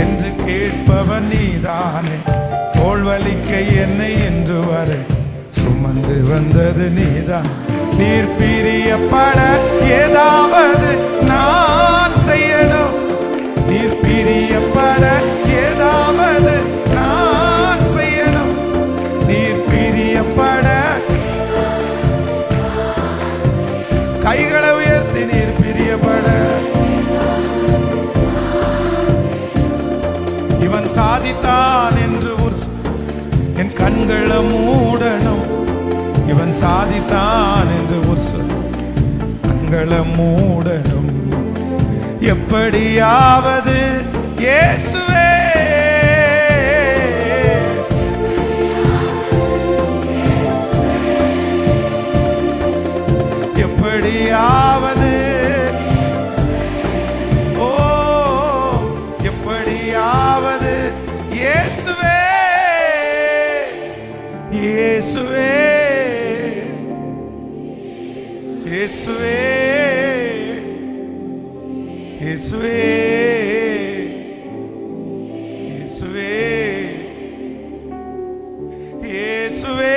[SPEAKER 1] என்று கேட்பவர் நீதானே, தோல்வலிக்க என்னை இன்று வரை சுமந்து வந்தது நீதான். நீர் பிரியப்பட ஏதாவது நான் செய்யணும், நீர் பிரியப்பட ஏதாவது நான் செய்யணும், நீர் பிரியப்பட கைகளை உயர்த்தி நீர் பிரியப்பட. இவன் சாதித்தான் என்று என் கண்களை மூடணும், இவன் சாதித்தான் என்று கண்களை மூடணும். எப்படியாவது இயேசுவே, எப்படியாவது ஓ எப்படியாவது இயேசுவே இயேசுவே இயேசுவே இயேசுவே இயேசுவே இயேசுவே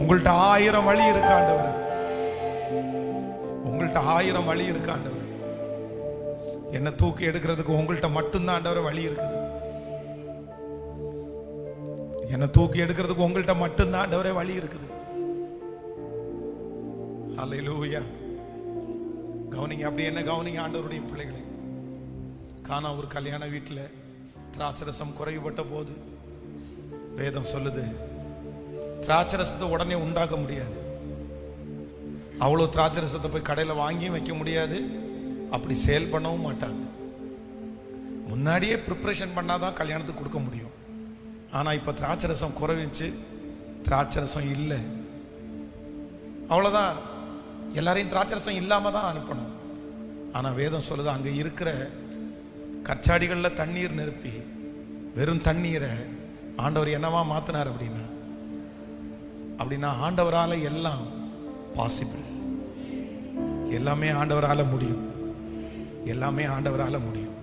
[SPEAKER 1] உங்கள்ட்ட 1000 வழி இருக்கு ஆண்டவர், உங்கள்ட்ட 1000 வழி இருக்கு ஆண்டவர். என்ன தூக்கி எடுக்கிறதுக்கு உங்கள்ட்ட மட்டும்தான் ஆண்டவர் வழி இருக்குது. என்ன தூக்கி எடுக்கிறதுக்கு உங்கள்ட்ட மட்டும்தான் ஆண்டவரே வழி இருக்குது. ஹல்லேலூயா. கவனிங்க, அப்படி என்ன கவனிங்க ஆண்டவருடைய பிள்ளைகளை. கானா ஒரு கல்யாண வீட்டில் திராட்சரசம் குறைவுபட்ட போது வேதம் சொல்லுது, திராட்சரசத்தை உடனே உண்டாக்க முடியாது. அவ்வளோ திராட்சரசத்தை போய் கடையில் வாங்கியும் வைக்க முடியாது, அப்படி சேல் பண்ணவும் மாட்டாங்க. முன்னாடியே ப்ரிப்ரேஷன் பண்ணாதான் கல்யாணத்துக்கு கொடுக்க முடியும். ஆனால் இப்போ திராட்சரசம் குறைவிச்சு, திராட்சரசம் இல்லை, அவ்வளோதான். எல்லாரையும் திராட்சரசம் இல்லாமல் தான் அனுப்பணும். ஆனால் வேதம் சொல்லுது, அங்கே இருக்கிற கச்சாடிகளில் தண்ணீர் நிரப்பி வெறும் தண்ணீரை ஆண்டவர் என்னவா மாற்றினார் அப்படின்னா ஆண்டவரால் எல்லாம் பாசிபிள். எல்லாமே ஆண்டவரால் முடியும், எல்லாமே ஆண்டவரால் முடியும்.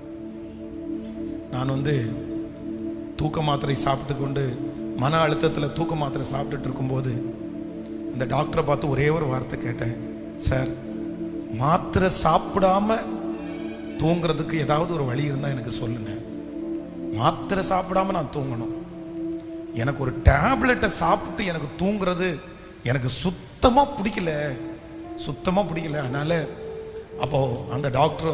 [SPEAKER 1] நான் தூக்க மாத்திரை சாப்பிட்டு கொண்டு மன அழுத்தத்தில் தூக்க மாத்திரை சாப்பிட்டுட்டு இருக்கும்போது அந்த டாக்டரை பார்த்து ஒரே ஒரு வார்த்தை கேட்டேன், சார் மாத்திரை சாப்பிடாம தூங்குறதுக்கு ஏதாவது ஒரு வழி இருந்தால் எனக்கு சொல்லுங்க. மாத்திரை சாப்பிடாம நான் தூங்கணும். எனக்கு ஒரு டேப்லெட்டை சாப்பிட்டு எனக்கு தூங்குறது எனக்கு சுத்தமாக பிடிக்கல, சுத்தமாக பிடிக்கல. அதனால அப்போ அந்த டாக்டர்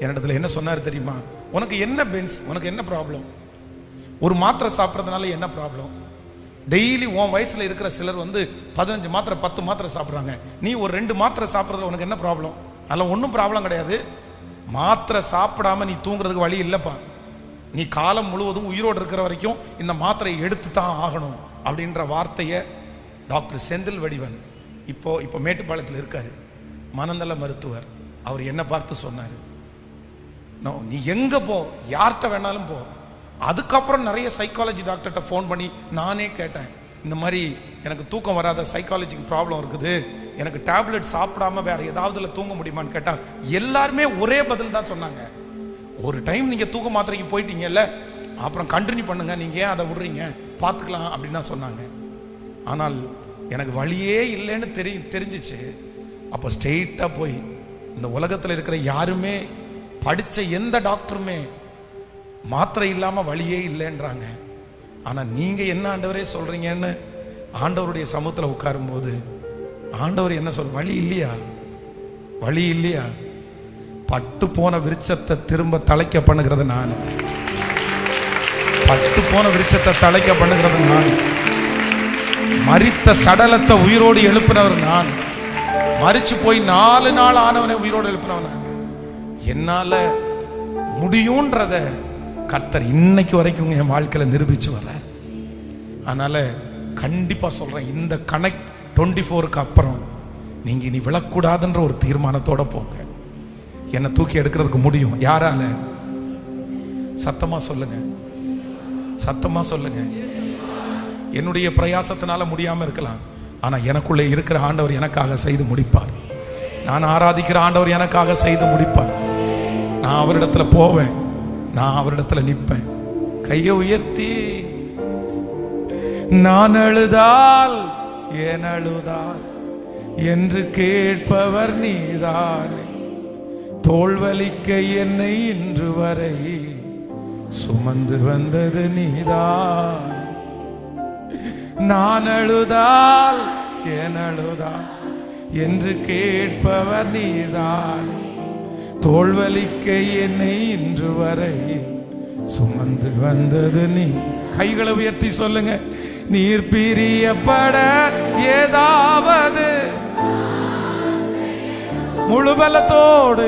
[SPEAKER 1] என்னிடத்துல என்ன சொன்னார் தெரியுமா? உனக்கு என்ன பென்ஸ், உனக்கு என்ன ப்ராப்ளம்? ஒரு மாத்திரை சாப்பிட்றதுனால என்ன ப்ராப்ளம்? டெய்லி உன் வயசுல இருக்கிற சிலர் 15 மாத்திரை 10 மாத்திரை சாப்பிட்றாங்க. நீ ஒரு 2 மாத்திரை சாப்பிட்றதுல உனக்கு என்ன ப்ராப்ளம்? அதெல்லாம் ஒன்றும் ப்ராப்ளம் கிடையாது. மாத்திரை சாப்பிடாம நீ தூங்குறதுக்கு வழி இல்லைப்பா. நீ காலம் முழுவதும் உயிரோடு இருக்கிற வரைக்கும் இந்த மாத்திரையை எடுத்து தான் ஆகணும் அப்படின்ற வார்த்தையை டாக்டர் செந்தில் வடிவன் இப்போ மேட்டுப்பாளையத்தில் இருக்காரு, மனநல மருத்துவர். அவர் என்ன பார்த்து சொன்னார், நீ எங்க போ, யார்கிட்ட வேணாலும் போ. அதுக்கப்புறம் நிறைய சைக்காலஜி டாக்டர்கிட்ட ஃபோன் பண்ணி நானே கேட்டேன், இந்த மாதிரி எனக்கு தூக்கம் வராத சைக்காலஜிக்கு ப்ராப்ளம் இருக்குது, எனக்கு டேப்லெட் சாப்பிடாம வேற ஏதாவதுல தூங்க முடியுமான்னு கேட்டால் எல்லாருமே ஒரே பதில் தான் சொன்னாங்க. ஒரு டைம் நீங்கள் தூக்க மாத்திரைக்கு போயிட்டீங்கல்ல, அப்புறம் கண்டினியூ பண்ணுங்க, நீங்கள் ஏன் அதை விடுறீங்க, பார்த்துக்கலாம் அப்படின்னு தான் சொன்னாங்க. ஆனால் எனக்கு வழியே இல்லைன்னு தெரிஞ்சிச்சு. அப்போ ஸ்ட்ரெயிட்டாக போய் இந்த உலகத்தில் இருக்கிற யாருமே படித்த எந்த டாக்டருமே மாத்திரை இல்லாமல் வழியே இல்லைன்றாங்க. ஆனால் நீங்கள் என்ன ஆண்டவரே சொல்கிறீங்கன்னு ஆண்டவருடைய சமூகத்தில் உட்காரும்போது ஆண்டவர் என்ன சொல், வழி இல்லையா, வழி இல்லையா? பட்டு போன விருட்சத்தை திரும்ப தழைக்க பண்ணுகிறது நான், பட்டு போன விருட்சத்தை தழைக்க பண்ணுகிறது நான், மரித்த சடலத்தை உயிரோடு எழுப்பினவர் நான், மரிச்சு போய் 4 நாள் ஆனவனை உயிரோடு எழுப்பினவன் நான். என்னால முடியும்ன்றத கர்த்தர் இன்னைக்கு வரைக்கும் என் வாழ்க்கையில நிரூபிச்சு வர. அதனால கண்டிப்பா சொல்றேன், இந்த கனெக்ட் 24க்கு அப்புறம் நீங்க இனி விழக்கூடாதுன்ற ஒரு தீர்மானத்தோட போங்க. என்னை தூக்கி எடுக்கிறதுக்கு முடியும். யாரால? சத்தமா சொல்லுங்க, சத்தமா சொல்லுங்க. என்னுடைய பிரயாசத்தினால முடியாம இருக்கலாம், ஆனா எனக்குள்ளே இருக்கிற ஆண்டவர் எனக்காக செய்து முடிப்பார். நான் ஆராதிக்கிற ஆண்டவர் எனக்காக செய்து முடிப்பார். நான் அவரிடத்துல போவேன், நான் அவரிடத்துல நிற்பேன். கையை உயர்த்தி நான் அழுதால் ஏன் அழுதால் என்று கேட்பவர் நீதானே, தோல்வலிக்க என்னை இன்று வரை சுமந்து வந்தது நீதான். நான் அழுதால் ஏன் அழுதால் என்று கேட்பவர் நீதான், தோல்வலிக்க என்னை இன்று வரை சுமந்து வந்தது நீ. கைகளை உயர்த்தி சொல்லுங்க, நீர் பிரியப்பட ஏதாவது முழு பலத்தோடு,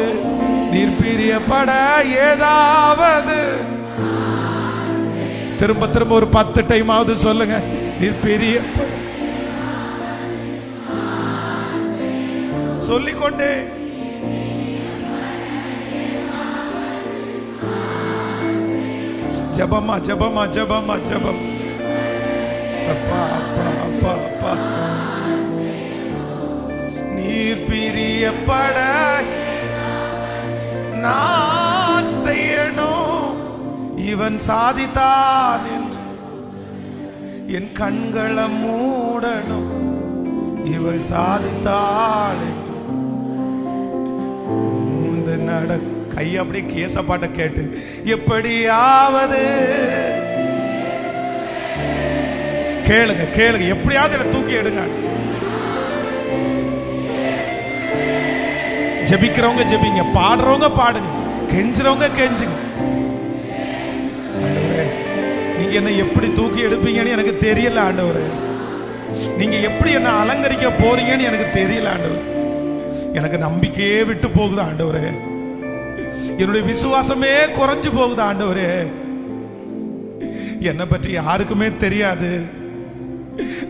[SPEAKER 1] நீர் பிரியப்பட ஏதாவது. திரும்ப திரும்ப ஒரு 10 டைமாவது சொல்லுங்க, நீர் பெரிய சொல்லிக்கொண்டே ஜபமா ஜபமா ஜபமா ஜபம். அப்பா அப்பா அப்பா அப்பா நீர் பிரியப்பட நான் செய்யணும், இவன் சாதித்தான் என்று என் கண்களை மூடணும், இவள் சாதித்தாள் என்று நட கை அப்படி கேசப்பாட்ட கேட்டு எப்படியாவது கேளுங்க கேளுங்க, எப்படியாவது என்ன தூக்கி எடுங்க. ஜெபிக்கிறவங்க ஜெபிங்க, பாடுறவங்க பாடுங்க, கெஞ்சுறவங்க கெஞ்சுங்க. ஆண்டவரே நீங்க என்ன எப்படி தூக்கி எடுப்பீங்கன்னு எனக்கு தெரியல ஆண்டவரே. நீங்க எப்படி என்ன அலங்கரிக்க போறீங்கன்னு எனக்கு தெரியல ஆண்டவர். எனக்கு நம்பிக்கையே விட்டு போகுது ஆண்டவரே. என்னுடைய விசுவாசமே குறைஞ்சு போகுது ஆண்டவரே. என்னை பற்றி யாருக்குமே தெரியாது.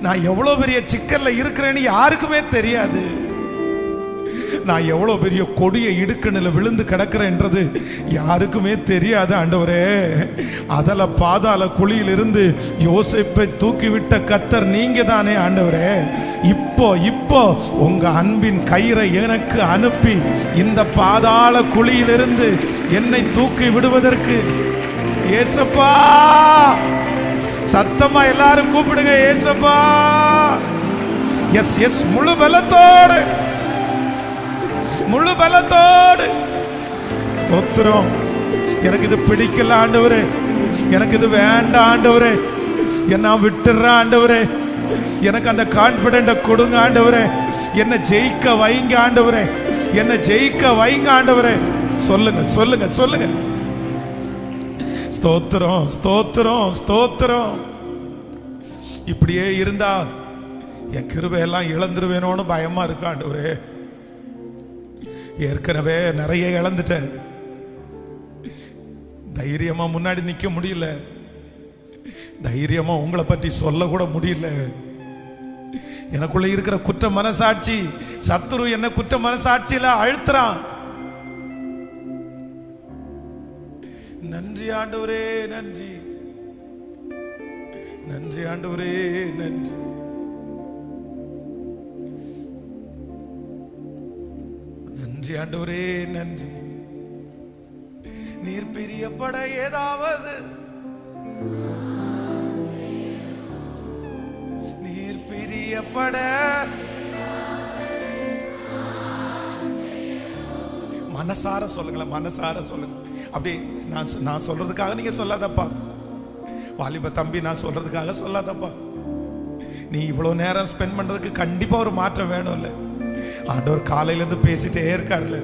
[SPEAKER 1] நான் எவ்வளவு பெரிய சிக்கல்ல இருக்கிறேன்னு யாருக்குமே தெரியாது. நான் எவ்வளவு பெரிய கொடிய இடுக்கணில விழுந்து கிடக்கிறேன்றது யாருக்குமே தெரியாது ஆண்டவரே. அதல பாதாள குழியிலிருந்து யோசேப்பை தூக்கிவிட்ட கர்த்தர் நீங்க தானே ஆண்டவரே. இப்போ இப்போ உங்க அன்பின் கயிறை எனக்கு அனுப்பி இந்த பாதாள குழியிலிருந்து என்னை தூக்கி விடுவதற்கு ஏசப்பா சத்தமா எல்லாரும் கூப்பிடுங்க ஏசப்பா. எஸ் எஸ் முழு பலத்தோடு முழு பலத்தோடு ஸ்தோத்திரம். எனக்கு இது பிடிக்கல ஆண்டவரே, எனக்கு இது வேண்டாம் ஆண்டவரே, என்ன விட்டுற ஆண்டவரே. எனக்கு அந்த கான்பிடென்ட கொடுங்க ஆண்டவரே. என்ன ஜெயிக்க வைங்க ஆண்டவரே, என்ன ஜெயிக்க வைங்க ஆண்டவரே. சொல்லுங்க சொல்லுங்க சொல்லுங்க. ஸ்தோத்திரம் ஸ்தோத்திரம் ஸ்தோத்திரம். இப்படியே இருந்தா என் கிருபையெல்லாம் இழந்துருவேனோன்னு பயமா இருக்கு ஆண்டவரே. ஏற்கனவே நிறைய இழந்துட்டேன். தைரியமா முன்னாடி நிக்க முடியல, தைரியமா உங்களை பற்றி சொல்ல கூட முடியல. எனக்குள்ள இருக்கிற குற்ற மனசாட்சி, சத்துரு என்ன குற்ற மனசாட்சியில அழுத்துறான். நன்றி ஆண்டவரே நன்றி, நன்றி ஆண்டவரே நன்றி. நன்றி ஆண்டவரே நன்றி. நீர் பிரியப்பட ஏதாவது, நீர் பிரியப்பட மனசார சொல்லுங்களேன், மனசார சொல்லுங்க. அப்படி நான் சொல்றதுக்காக நீங்க சொல்லாதப்பா. வாலிப தம்பி நான் சொல்றதுக்காக சொல்லாதப்பா. நீ இவ்வளவு நேரம் ஸ்பெண்ட் பண்றதுக்கு கண்டிப்பா ஒரு மாற்றம் வேணும்ல. ஆண்டவர் காலையில இருந்து பேசிட்டே இருக்காருல்ல.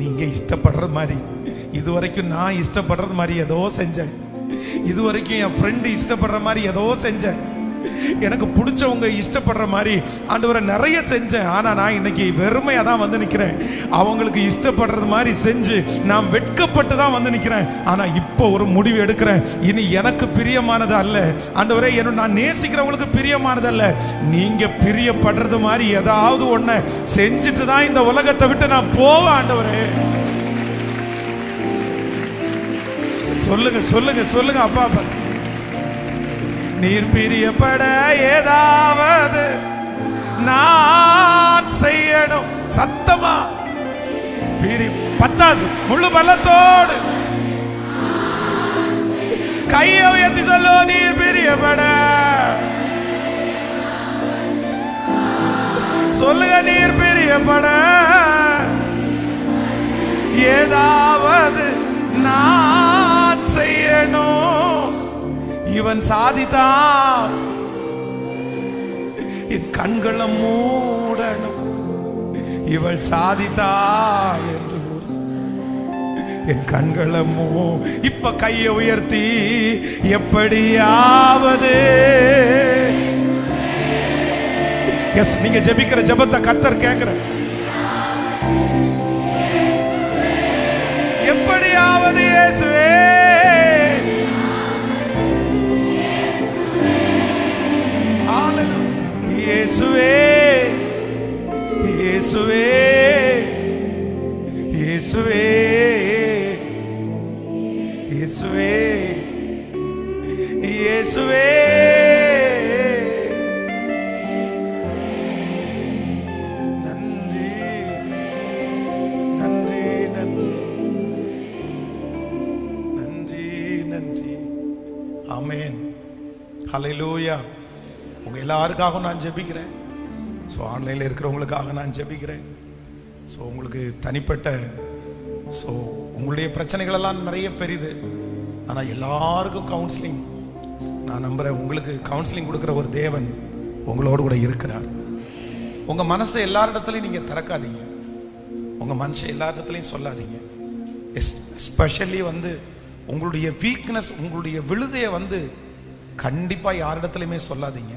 [SPEAKER 1] நீங்க இஷ்டப்படுறது மாதிரி, இதுவரைக்கும் நான் இஷ்டப்படுறது மாதிரி ஏதோ செஞ்சேன், இதுவரைக்கும் என் ஃப்ரெண்டு இஷ்டப்படுற மாதிரி ஏதோ செஞ்சேன், எனக்கு பிடிச்சவங்க இஷ்டப்படுற மாதிரி ஆண்டவரை நிறைய செஞ்சேன். ஆனா நான் இன்னைக்கு வெறுமையா தான் வந்து நிக்கிறேன். அவங்களுக்கு இஷ்டப்படுறது மாதிரி செஞ்சு நான் வெட்கப்பட்டு தான் வந்து நிக்கிறேன். ஆனா இப்போ ஒரு முடிவு எடுக்கிறேன், இனி எனக்கு பிரியமானது அல்ல ஆண்டவரே, நான் நேசிக்கிறவங்களுக்கு பிரியமானது அல்ல, நீங்க பிரியப்படுறது மாதிரி ஏதாவது ஒண்ணு செஞ்சுட்டு தான் இந்த உலகத்தை விட்டு நான் போவேன் ஆண்டவரே. சொல்லுங்க சொல்லுங்க சொல்லுங்க. அப்பா அப்பா நீர் பிரியப்பட ஏதாவது நான் செய்யணும். சத்தமா பத்தாது, முழு பலத்தோடு கையை உயர்த்தி சொல்லு. நீர் பிரியப்பட சொல்லுங்க. நீர் பிரியப்பட ஏதாவது நான் செய்யணும், இவன் சாதித்தான், என் கண்களை மூடணும், இவள் சாதித்தாள் என்று என் கண்களை இப்ப கையை உயர்த்தி எப்படியாவது. எஸ், நீங்க ஜெபிக்கிற ஜெபத்தை கர்த்தர் கேட்கிற. எப்படியாவது இயேசுவே இயேசுவே இயேசுவே இயேசுவே இயேசுவே இயேசுவே நன்றி நன்றி நன்றி நன்றி நன்றி. ஆமென். ஹல்லேலூயா. உங்க எல்லாருக்காகவும் நான் ஜெபிக்கிறேன். ஸோ ஆன்லைனில் இருக்கிறவங்களுக்காக நான் ஜெபிக்கிறேன். ஸோ உங்களுக்கு தனிப்பட்ட ஸோ உங்களுடைய பிரச்சனைகளெல்லாம் நிறைய பெரிது. ஆனால் எல்லாருக்கும் கவுன்சிலிங் நான் நம்புகிறேன். உங்களுக்கு கவுன்சிலிங் கொடுக்குற ஒரு தேவன் உங்களோடு கூட இருக்கிறார். உங்கள் மனசை எல்லா இடத்துலையும் நீங்கள் திறக்காதீங்க. உங்கள் மனசை எல்லா இடத்துலையும் சொல்லாதீங்க. எஸ்பெஷலி உங்களுடைய வீக்னஸ், உங்களுடைய விழுகையை கண்டிப்பாக யாரிடத்துலையுமே சொல்லாதீங்க.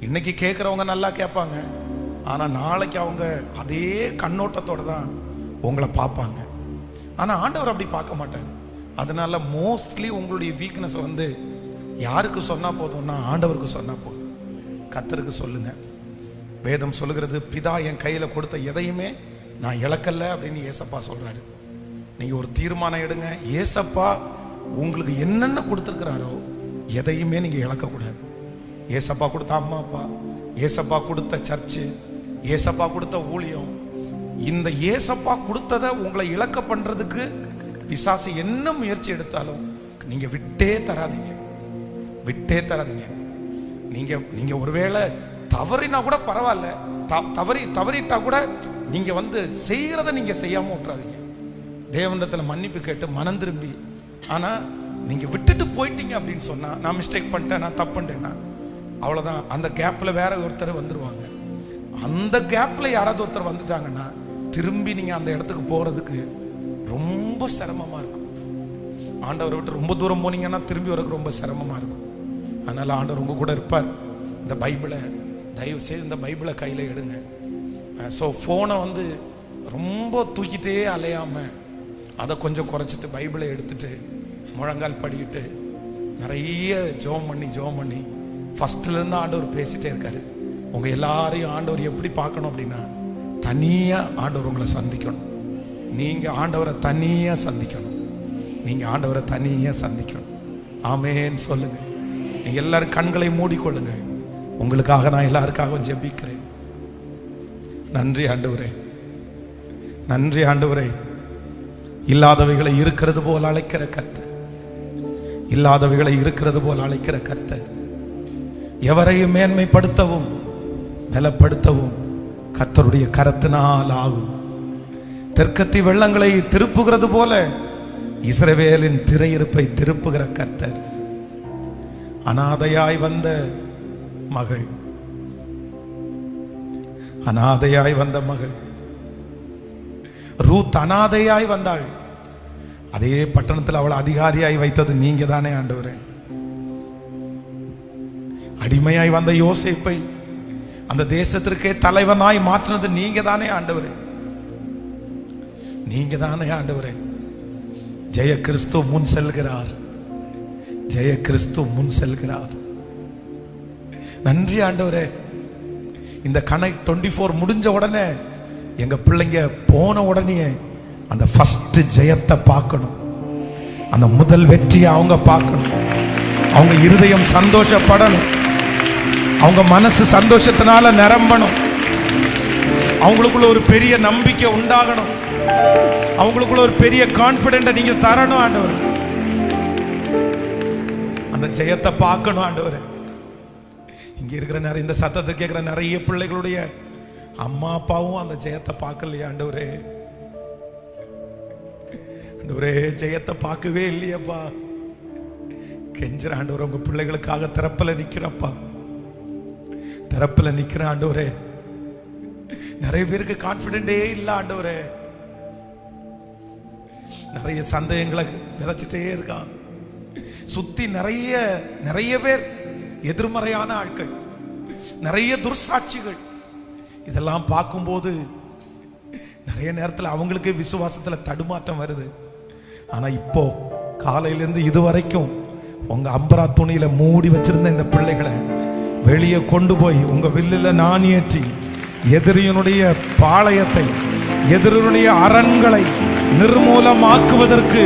[SPEAKER 1] இன்னைக்கு கேட்குறவங்க நல்லா கேட்பாங்க, ஆனால் நாளைக்கு அவங்க அதே கண்ணோட்டத்தோடு தான் உங்களை பார்ப்பாங்க. ஆனால் ஆண்டவர் அப்படி பார்க்க மாட்டார். அதனால மோஸ்ட்லி உங்களுடைய வீக்னஸை யாருக்கு சொன்னால் போதும்னா ஆண்டவருக்கு சொன்னால் போதும். கர்த்தருக்கு சொல்லுங்க. வேதம் சொல்லுகிறது, பிதா என் கையில் கொடுத்த எதையுமே நான் இழக்கல அப்படின்னு ஏசப்பா சொல்கிறாரு. நீங்கள் ஒரு தீர்மானம் எடுங்க. ஏசப்பா உங்களுக்கு என்னென்ன கொடுத்துருக்கிறாரோ எதையுமே நீங்கள் இழக்கக்கூடாது. ஏசப்பா கொடுத்த அம்மா அப்பா, ஏசப்பா கொடுத்த சர்ச்சு, ஏசப்பா கொடுத்த ஊழியம், இந்த ஏசப்பா கொடுத்ததை உங்களை இழக்க பண்ணுறதுக்கு பிசாசு என்ன முயற்சி எடுத்தாலும் நீங்கள் விட்டே தராதீங்க. விட்டே தராதீங்க. நீங்கள் ஒருவேளை தவறினா கூட பரவாயில்ல, தவறிட்டா கூட நீங்கள் செய்கிறத நீங்கள் செய்யாமல் விட்டுறாதீங்க. தேவனிடத்தில் மன்னிப்பு கேட்டு மனம் திரும்பி, ஆனால் நீங்கள் விட்டுட்டு போயிட்டீங்க அப்படின்னு சொன்னால், நான் மிஸ்டேக் பண்ணிட்டேன், நான் தப்பு பண்ணிட்டேன்னா அவ்வளோதான். அந்த கேப்பில் வேற ஒருத்தர் வந்துடுவாங்க. அந்த கேப்பில் யாராவது ஒருத்தர் வந்துட்டாங்கன்னா திரும்பி நீங்கள் அந்த இடத்துக்கு போகிறதுக்கு ரொம்ப சிரமமாக இருக்கும். ஆண்டவரை விட்டு ரொம்ப தூரம் போனீங்கன்னா திரும்பி வரதுக்கு ரொம்ப சிரமமாக இருக்கும். அதனால் ஆண்டவர் உங்கள் கூட இருப்பார். இந்த பைபிளை தயவு செய்து இந்த பைபிளை கையில் எடுங்க. ஸோ ஃபோனை ரொம்ப தூக்கிட்டே அலையாமல் அதை கொஞ்சம் குறைச்சிட்டு பைபிளை எடுத்துட்டு முழங்கால் படிக்கிட்டு நிறைய ஜெபம் பண்ணி ஃபஸ்ட்லேருந்து ஆண்டவர் பேசிகிட்டே இருக்காரு. உங்கள் எல்லாரையும் ஆண்டவர் எப்படி பார்க்கணும் அப்படின்னா, தனியாக ஆண்டவர் உங்களை சந்திக்கணும். நீங்கள் ஆண்டவரை தனியாக சந்திக்கணும். நீங்கள் ஆண்டவரை தனியாக சந்திக்கணும். ஆமேன்னு சொல்லுங்கள். நீங்கள் எல்லாரும் கண்களை மூடிக்கொள்ளுங்கள். உங்களுக்காக நான் எல்லாருக்காகவும் ஜெபிக்கிறேன். நன்றி ஆண்டவரே, நன்றி ஆண்டவரே. இல்லாதவைகளை இருக்கிறது போல் அழைக்கிற கர்த்தர், இல்லாதவைகளை இருக்கிறது போல் அழைக்கிற கர்த்தர். எவரையும் மேன்மைப்படுத்தவும் பலப்படுத்தவும் கர்த்தருடைய கரத்தினால் ஆகும். தெற்கத்தி வெள்ளங்களை திருப்புகிறது போல இஸ்ரவேலின் திரையிருப்பை திருப்புகிற கர்த்தர். அனாதையாய் வந்த மகள், அனாதையாய் வந்த மகள் ரூத் அனாதையாய் வந்தாள். அதே பட்டணத்தில் அவளை அதிகாரியாய் வைத்தது நீங்க தானே ஆண்டவரே. அடிமையாய் வந்த யோசேப்பை அந்த தேசத்திற்கே தலைவனாய் மாற்றினது நீங்க தானே ஆண்டவரே. நீங்க தானே ஆண்டவரே. ஜெய கிறிஸ்து முன் செல்கிறார், ஜெய கிறிஸ்து முன் செல்கிறார். நன்றி ஆண்டவரே. இந்த கனெக்ட் 24 முடிஞ்ச உடனே எங்க பிள்ளைங்க போன உடனே அந்த ஃபர்ஸ்ட் ஜெயத்தை பார்க்கணும். அந்த முதல் வெற்றியை அவங்க பார்க்கணும். அவங்க இருதயம் சந்தோஷப்படணும். அவங்க மனசு சந்தோஷத்தினால நிரம்பணும். அவங்களுக்குள்ள ஒரு பெரிய நம்பிக்கை உண்டாகணும். அவங்களுக்குள்ள ஒரு பெரிய கான்ஃபிடென்ட்டை நீங்க தரணும் ஆண்டவர். அந்த ஜெயத்தை பார்க்கணும் ஆண்டவர். இங்க இருக்கிற நிறைய, இந்த சத்தத்தை கேட்கிற நிறைய பிள்ளைகளுடைய அம்மா அப்பாவும் அந்த ஜெயத்தை பார்க்கலையா ஆண்டவரே. ஆண்டவரே, ஜெயத்தை பார்க்கவே இல்லையப்பா. கெஞ்சுற ஆண்டவர், உங்க பிள்ளைகளுக்காக திறப்பில் நிக்கிறப்பா, திறப்பில் நிக்கிற ஆண்டவரே. நிறைய பேருக்கு கான்ஃபிடென்டே இல்லை ஆண்டவரே. நிறைய சந்தேகங்களை விதைச்சிட்டே இருக்கான். சுத்தி நிறைய பேர் எதிர்மறையான ஆட்கள், நிறைய துர்சாட்சிகள். இதெல்லாம் பார்க்கும்போது நிறைய நேரத்தில் அவங்களுக்கு விசுவாசத்தில் தடுமாற்றம் வருது. ஆனா இப்போ காலையிலேருந்து இதுவரைக்கும் உங்க அம்பரா துணியில மூடி வச்சிருந்த இந்த பிள்ளைகளை வெளியே கொண்டு போய் உங்க வில்லில் நான் ஏற்றி எதிரியினுடைய பாளையத்தை, எதிரினுடைய அரண்களை நிர்மூலமாக்குவதற்கு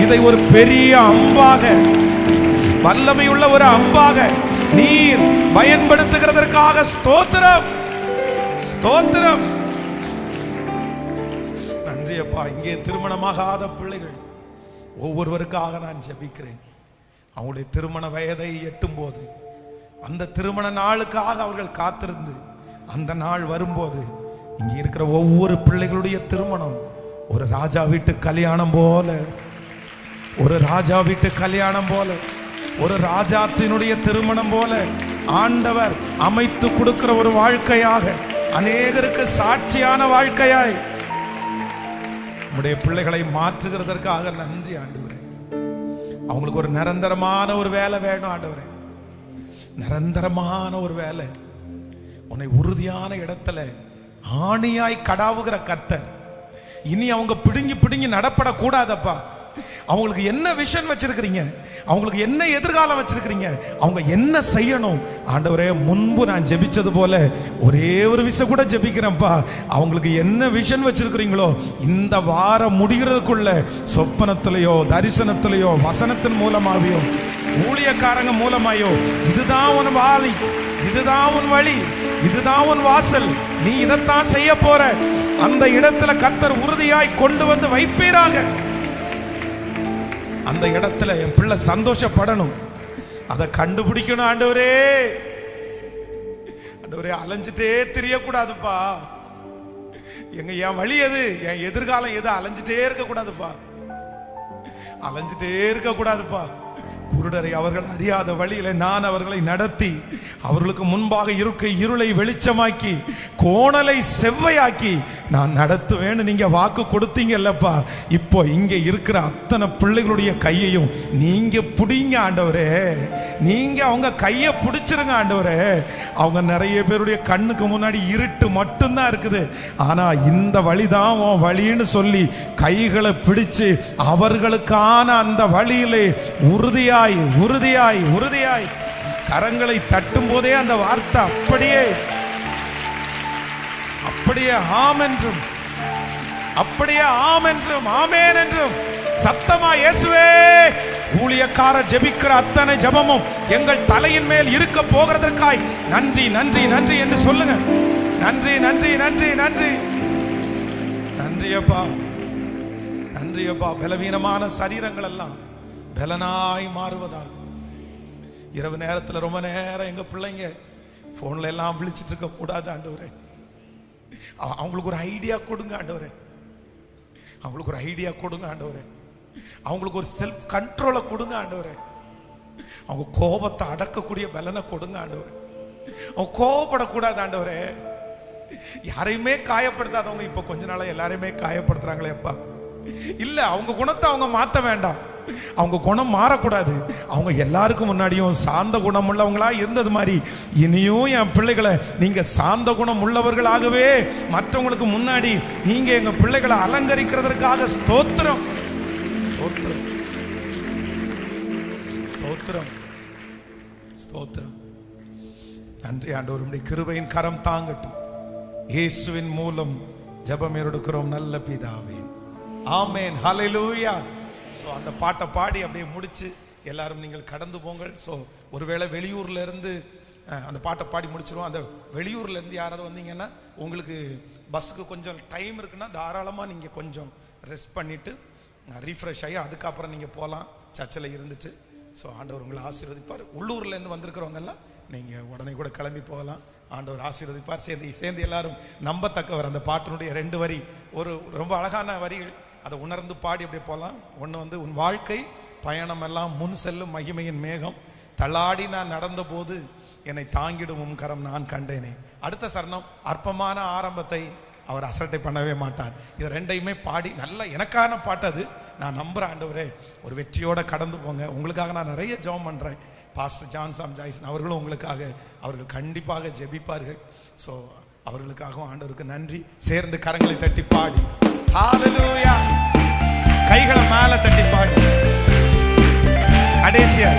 [SPEAKER 1] இதை ஒரு பெரிய அம்பாக, வல்லமையுள்ள ஒரு அம்பாக நீர் பயன்படுத்துகிறதற்காக ஸ்தோத்திரம், ஸ்தோத்திரம். நன்றி அப்பா. இங்கே திருமணமாகாத பிள்ளைகள் ஒவ்வொருவருக்காக நான் ஜெபிக்கிறேன். அவங்களுடைய திருமண வயதை எட்டும் போது, அந்த திருமண நாளுக்காக அவர்கள் காத்திருந்து, அந்த நாள் வரும்போது இங்கே இருக்கிற ஒவ்வொரு பிள்ளைகளுடைய திருமணம் ஒரு ராஜா வீட்டு கல்யாணம் போல, ஒரு ராஜா வீட்டு கல்யாணம் போல, ஒரு ராஜாத்தினுடைய திருமணம் போல ஆண்டவர் அமைத்து கொடுக்கிற ஒரு வாழ்க்கையாக, அநேகருக்கு சாட்சியான வாழ்க்கையாய் உம்முடைய பிள்ளைகளை மாற்றுகிறதற்காக நன்றி ஆண்டவரே. அவங்களுக்கு ஒரு நிரந்தரமான ஒரு வேலை வேணும் ஆண்டவரே, நிரந்தரமான ஒரு வேலை. உன்னை உறுதியான இடத்துல ஆணியாய் கடாவுகிற கர்த்தர். இனி அவங்க பிடுங்கி பிடுங்கி நடப்படக்கூடாதப்பா. அவங்களுக்கு என்ன விஷன் வச்சிருக்கிறீங்க, அவங்களுக்கு என்ன எதிர்காலம் வச்சிருக்கிறீங்க, அவங்க என்ன செய்யணும் ஆண்டவரே. முன்பு நான் ஜெபிச்சது போல ஒரே ஒரு விஷயம் கூட ஜெபிக்கிறேன்ப்பா. அவங்களுக்கு என்ன விஷன் வச்சிருக்கிறீங்களோ இந்த வாரம் முடிகிறதுக்குள்ள சொப்பனத்திலேயோ தரிசனத்திலேயோ வசனத்தின் மூலமாவையோ ஊழியக்காரங்க மூலமாயோ, இதுதான் உன் வாலி, இதுதான் உன் வழி, இதுதான் உன் வாசல், நீ இதைத்தான் செய்ய போற, அந்த இடத்துல கர்த்தர் உறுதியாய் கொண்டு வந்து வைப்பீராக. அந்த இடத்துல என் பிள்ளை சந்தோஷப்படணும், அதை கண்டுபிடிக்கணும் ஆண்டவரே. ஆண்டவரே, அலைஞ்சிட்டே தெரியக்கூடாதுப்பா. என் வழி எது, என் எதிர்காலம் எது, அலைஞ்சிட்டே இருக்க கூடாதுப்பா, அலைஞ்சிட்டே இருக்க கூடாதுப்பா. குருடரை அவர்கள் அறியாத வழியில நான் அவர்களை நடத்தி, அவர்களுக்கு முன்பாக இருளை வெளிச்சமாக்கி கோணலை செவ்வையாக்கி நான் நடத்துவேன்னு நீங்க வாக்கு கொடுத்தீங்கல்லப்பா. இப்போ இங்க இருக்கிற அத்தனை பிள்ளைகளுடைய கையையும் நீங்க பிடிங்க ஆண்டவரே, நீங்க அவங்க கையை பிடிச்சிருங்க ஆண்டவரே. அவங்க நிறைய பேருடைய கண்ணுக்கு முன்னாடி இருட்டு மட்டும்தான் இருக்குது, ஆனா இந்த வழிதான் உன் வழின்னு சொல்லி கைகளை பிடிச்சு அவர்களுக்கான அந்த வழியிலே உறுதியாய் உறுதியாய் உறுதியாய் கரங்களை தட்டும் போதே அந்த வார்த்தை அப்படியே அப்படியே ஆம் என்றும், அப்படியே ஆம் என்றும், ஆமேன் என்றும் சத்தமா இயேசுவே, ஊழியக்காரர் ஜெபிக்கிற அத்தனை ஜெபமும் எங்கள் தலையின் மேல் இருக்க போகிறதற்காய் நன்றி நன்றி நன்றி என்று சொல்லுங்க. நன்றி நன்றி நன்றி நன்றி நன்றி அப்பா, நன்றி அப்பா. பலவீனமான சரீரங்கள் எல்லாம் பலனாய் மாறுவதாக. இரவு நேரத்தில் ரொம்ப நேரம் எங்க பிள்ளைங்க போன்ல எல்லாம் விழிச்சிட்டு இருக்க கூடாது ஆண்டவரே. அவங்களுக்கு ஒரு ஐடியா கொடுங்க ஆண்டவரே, அவங்களுக்கு ஒரு ஐடியா கொடுங்க ஆண்டவரே. அவங்களுக்கு ஒரு செல்ஃப் கண்ட்ரோலை கொடுங்க ஆண்டவரே. அவங்க கோபத்தை அடக்கக்கூடிய பலனை கொடுங்க ஆண்டவரே. அவங்க கோபப்படக்கூடாது ஆண்டவரே. யாரையுமே காயப்படுத்தாதவங்க இப்ப கொஞ்ச நாளா எல்லாரையுமே காயப்படுத்துறாங்களே அப்பா. இல்ல, அவங்க குணத்தை அவங்க மாத்த வேண்டாம், அவங்க குணம் மாறக்கூடாது. அவங்க எல்லாருக்கும் முன்னாடியும் சாந்த குணம் உள்ளவங்களா இருந்தது மாதிரி இனியும் என் பிள்ளைகளை நீங்க சாந்த குணம் உள்ளவர்களாகவே மற்றவங்களுக்கு முன்னாடி நீங்க எங்க பிள்ளைகளை அலங்கரிக்கிறதற்காக ஸ்தோத்திரம் ஸ்தோத்திரம் ஸ்தோத்திரம் ஸ்தோத்திரம். நன்றி ஆண்டவர், உம்முடைய கிருபையின் கரம் தாங்கட்டும். இயேசுவின் மூலம் ஜெபம் எடுக்கிறோம் நல்ல பிதாவே, ஆமென், ஹல்லேலூயா. ஸோ அந்த பாட்டை பாடி அப்படியே முடிச்சு எல்லாரும் நீங்கள் கடந்து போங்கள். ஸோ ஒருவேளை வெளியூர்ல இருந்து அந்த பாட்டை பாடி முடிச்சிருவோம். அந்த வெளியூர்ல இருந்து யாராவது வந்தீங்கன்னா உங்களுக்கு பஸ்ஸுக்கு கொஞ்சம் டைம் இருக்குன்னா தாராளமாக நீங்கள் கொஞ்சம் ரெஸ்ட் பண்ணிட்டு ரீஃப்ரெஷ் ஆகி அதுக்கப்புறம் நீங்கள் போகலாம் சர்ச்சில் இருந்துட்டு. ஸோ ஆண்டவர் உங்களை ஆசீர்வதிப்பார். உள்ளூர்லேருந்து வந்திருக்கிறவங்கெல்லாம் நீங்கள் உடனே கூட கிளம்பி போகலாம். ஆண்டவர் ஆசீர்வதிப்பார். சேர்ந்து எல்லாரும் நம்பத்தக்கவர். அந்த பாட்டினுடைய 2 வரி ஒரு ரொம்ப அழகான வரிகள், அதை உணர்ந்து பாடி அப்படியே போகலாம். ஒன்று வந்து, உன் வாழ்க்கை பயணம் எல்லாம் முன் செல்லும் மகிமையின் மேகம், தள்ளாடி நான் நடந்த போது என்னை தாங்கிடும் உன் கரம் நான் கண்டேனே. அடுத்த சரணம், அற்பமான ஆரம்பத்தை அவர் அசட்டை பண்ணவே மாட்டார். இது 2ஐயுமே பாடி நல்ல எனக்கான பாட்டு அது. நான் நம்புகிறேன் ஆண்டவரே ஒரு வெற்றியோடு கடந்து போங்க. உங்களுக்காக நான் நிறைய ஜெபம் பண்ணுறேன். பாஸ்டர் ஜான்சாம் ஜாய்சன் அவர்களும் உங்களுக்காக அவர்கள் கண்டிப்பாக ஜெபிப்பார்கள். ஸோ அவர்களுக்காகவும் ஆண்டவருக்கு நன்றி. சேர்ந்து கரங்களை தட்டி பாடி ஹல்லேலூயா, கைகளை மேலே தட்டி பாடி கடைசியா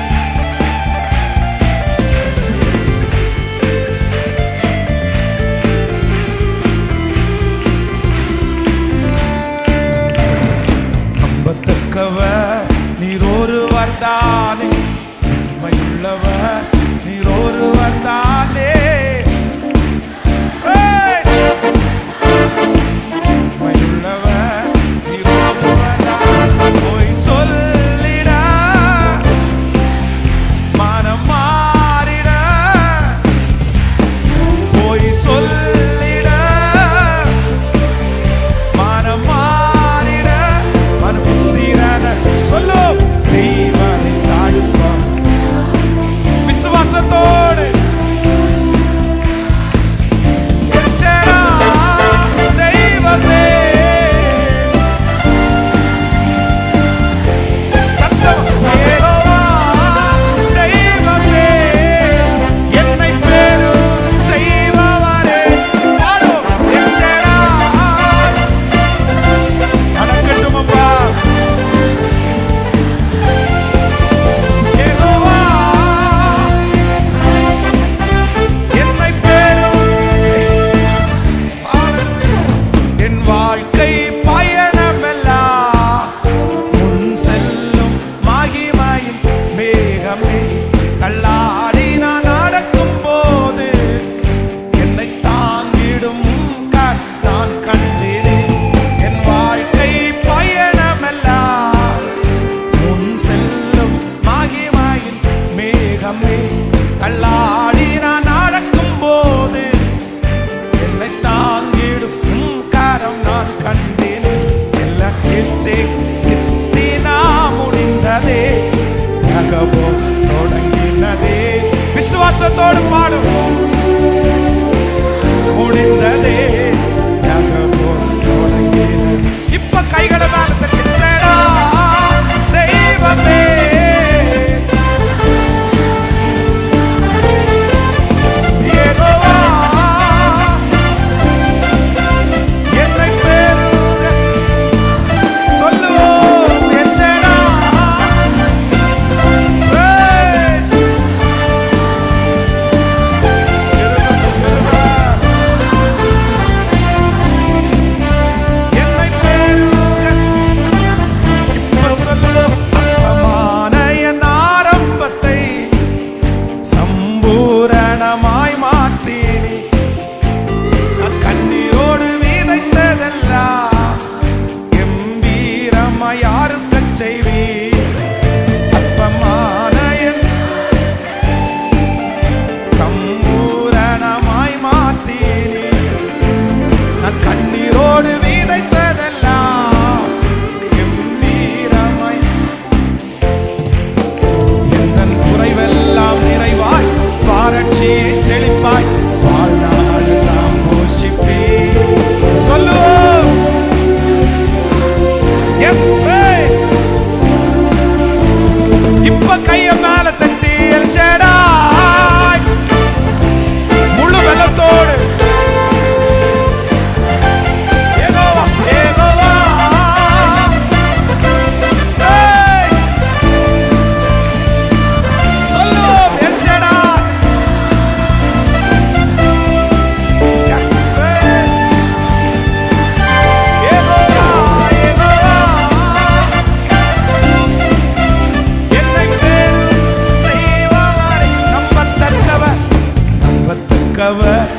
[SPEAKER 1] தக்கவர்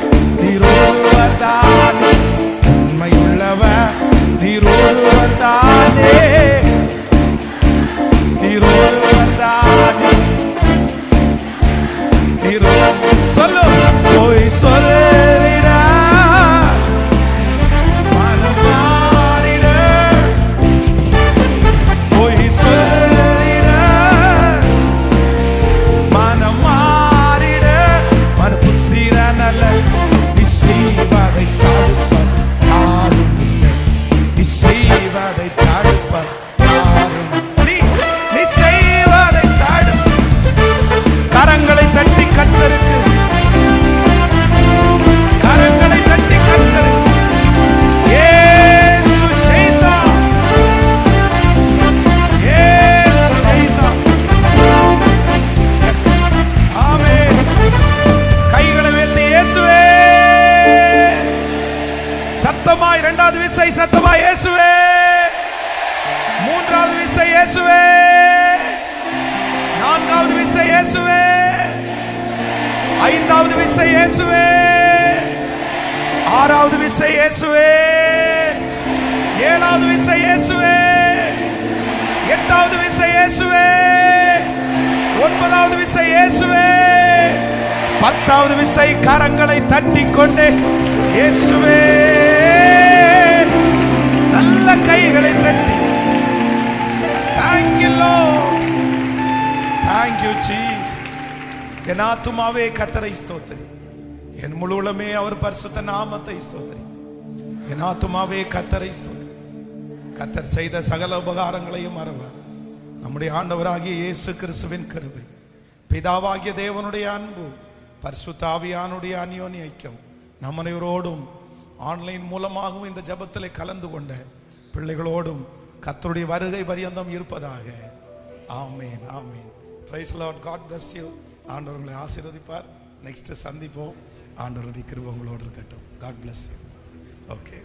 [SPEAKER 1] நீர் ஒருவர் தானே, உண்மையுள்ளவர் நீர் ஒருவர் தானே, நீர் ஒருவர் தானே, நீர் சொல்லு. போய் சொல்லிட மனம் மாறிட, போய் சொல்லிட மனம் மாறிட, மன புத்திர நல்ல நீ செய்வதை தடுப்பர் யாரும் இல்லை, நீ செய்வதை தடுப்பர் யாரும், நீ செய்வதை தடு. கரங்களை தட்டி கர்த்தருக்கு, கரங்களை தட்டி கர்த்தருக்கு. இயேசு ஜெயித்தார், இயேசு ஜெயித்தார். எஸ், ஆமென். கைகளை உயர்த்தி இயேசுவே, சத்தமாய் இரண்டாவது விசை சத்தமாய் இயேசுவே, மூன்றாவது விசை இயேசுவே, நான்காவது விசை இயேசுவே, ஐந்தாவது விசை இயேசுவே, ஆறாவது விசை இயேசுவே, ஏழாவது விசை இயேசுவே, எட்டாவது விசை இயேசுவே, ஒன்பதாவது விசை இயேசுவே, பத்தாவது விசை கரங்களை தட்டிக் கொண்டு இயேசுவே, நல்ல கைகளை தட்டி. Thank you Lord, thank you Jesus. என் ஆத்துமாவே கர்த்தரை ஸ்தோத்திரி, என் முழு உள்ளமே அவர் பரிசுத்த நாமத்தை ஸ்தோத்திரி. என் ஆத்துமாவே கர்த்தரை ஸ்தோத்திரி. கர்த்தர் செய்த சகல உபகாரங்களையும் மறவார். நம்முடைய ஆண்டவராகிய இயேசு கிறிஸ்துவின் கிருபை, பிதாவாகிய தேவனுடைய அன்பு, பரிசுத்த ஆவியானுடைய அந்யோன்ய ஐக்கியம் நம் அனைவரோடும் ஆன்லைன் மூலமாகவும் இந்த ஜெபத்திலே கலந்து கொண்ட பிள்ளைகளோடும் கர்த்தருடைய வருகை பரியந்தம் இருப்பதாக. ஆமென், ஆமென். Praise the Lord. God bless you. ஆண்டவர் உங்களை ஆசீர்வதிப்பார். நெக்ஸ்ட் சந்திப்போம். ஆண்டவருடைய கிருபை உங்களோடு இருக்கட்டும். God bless you. Okay.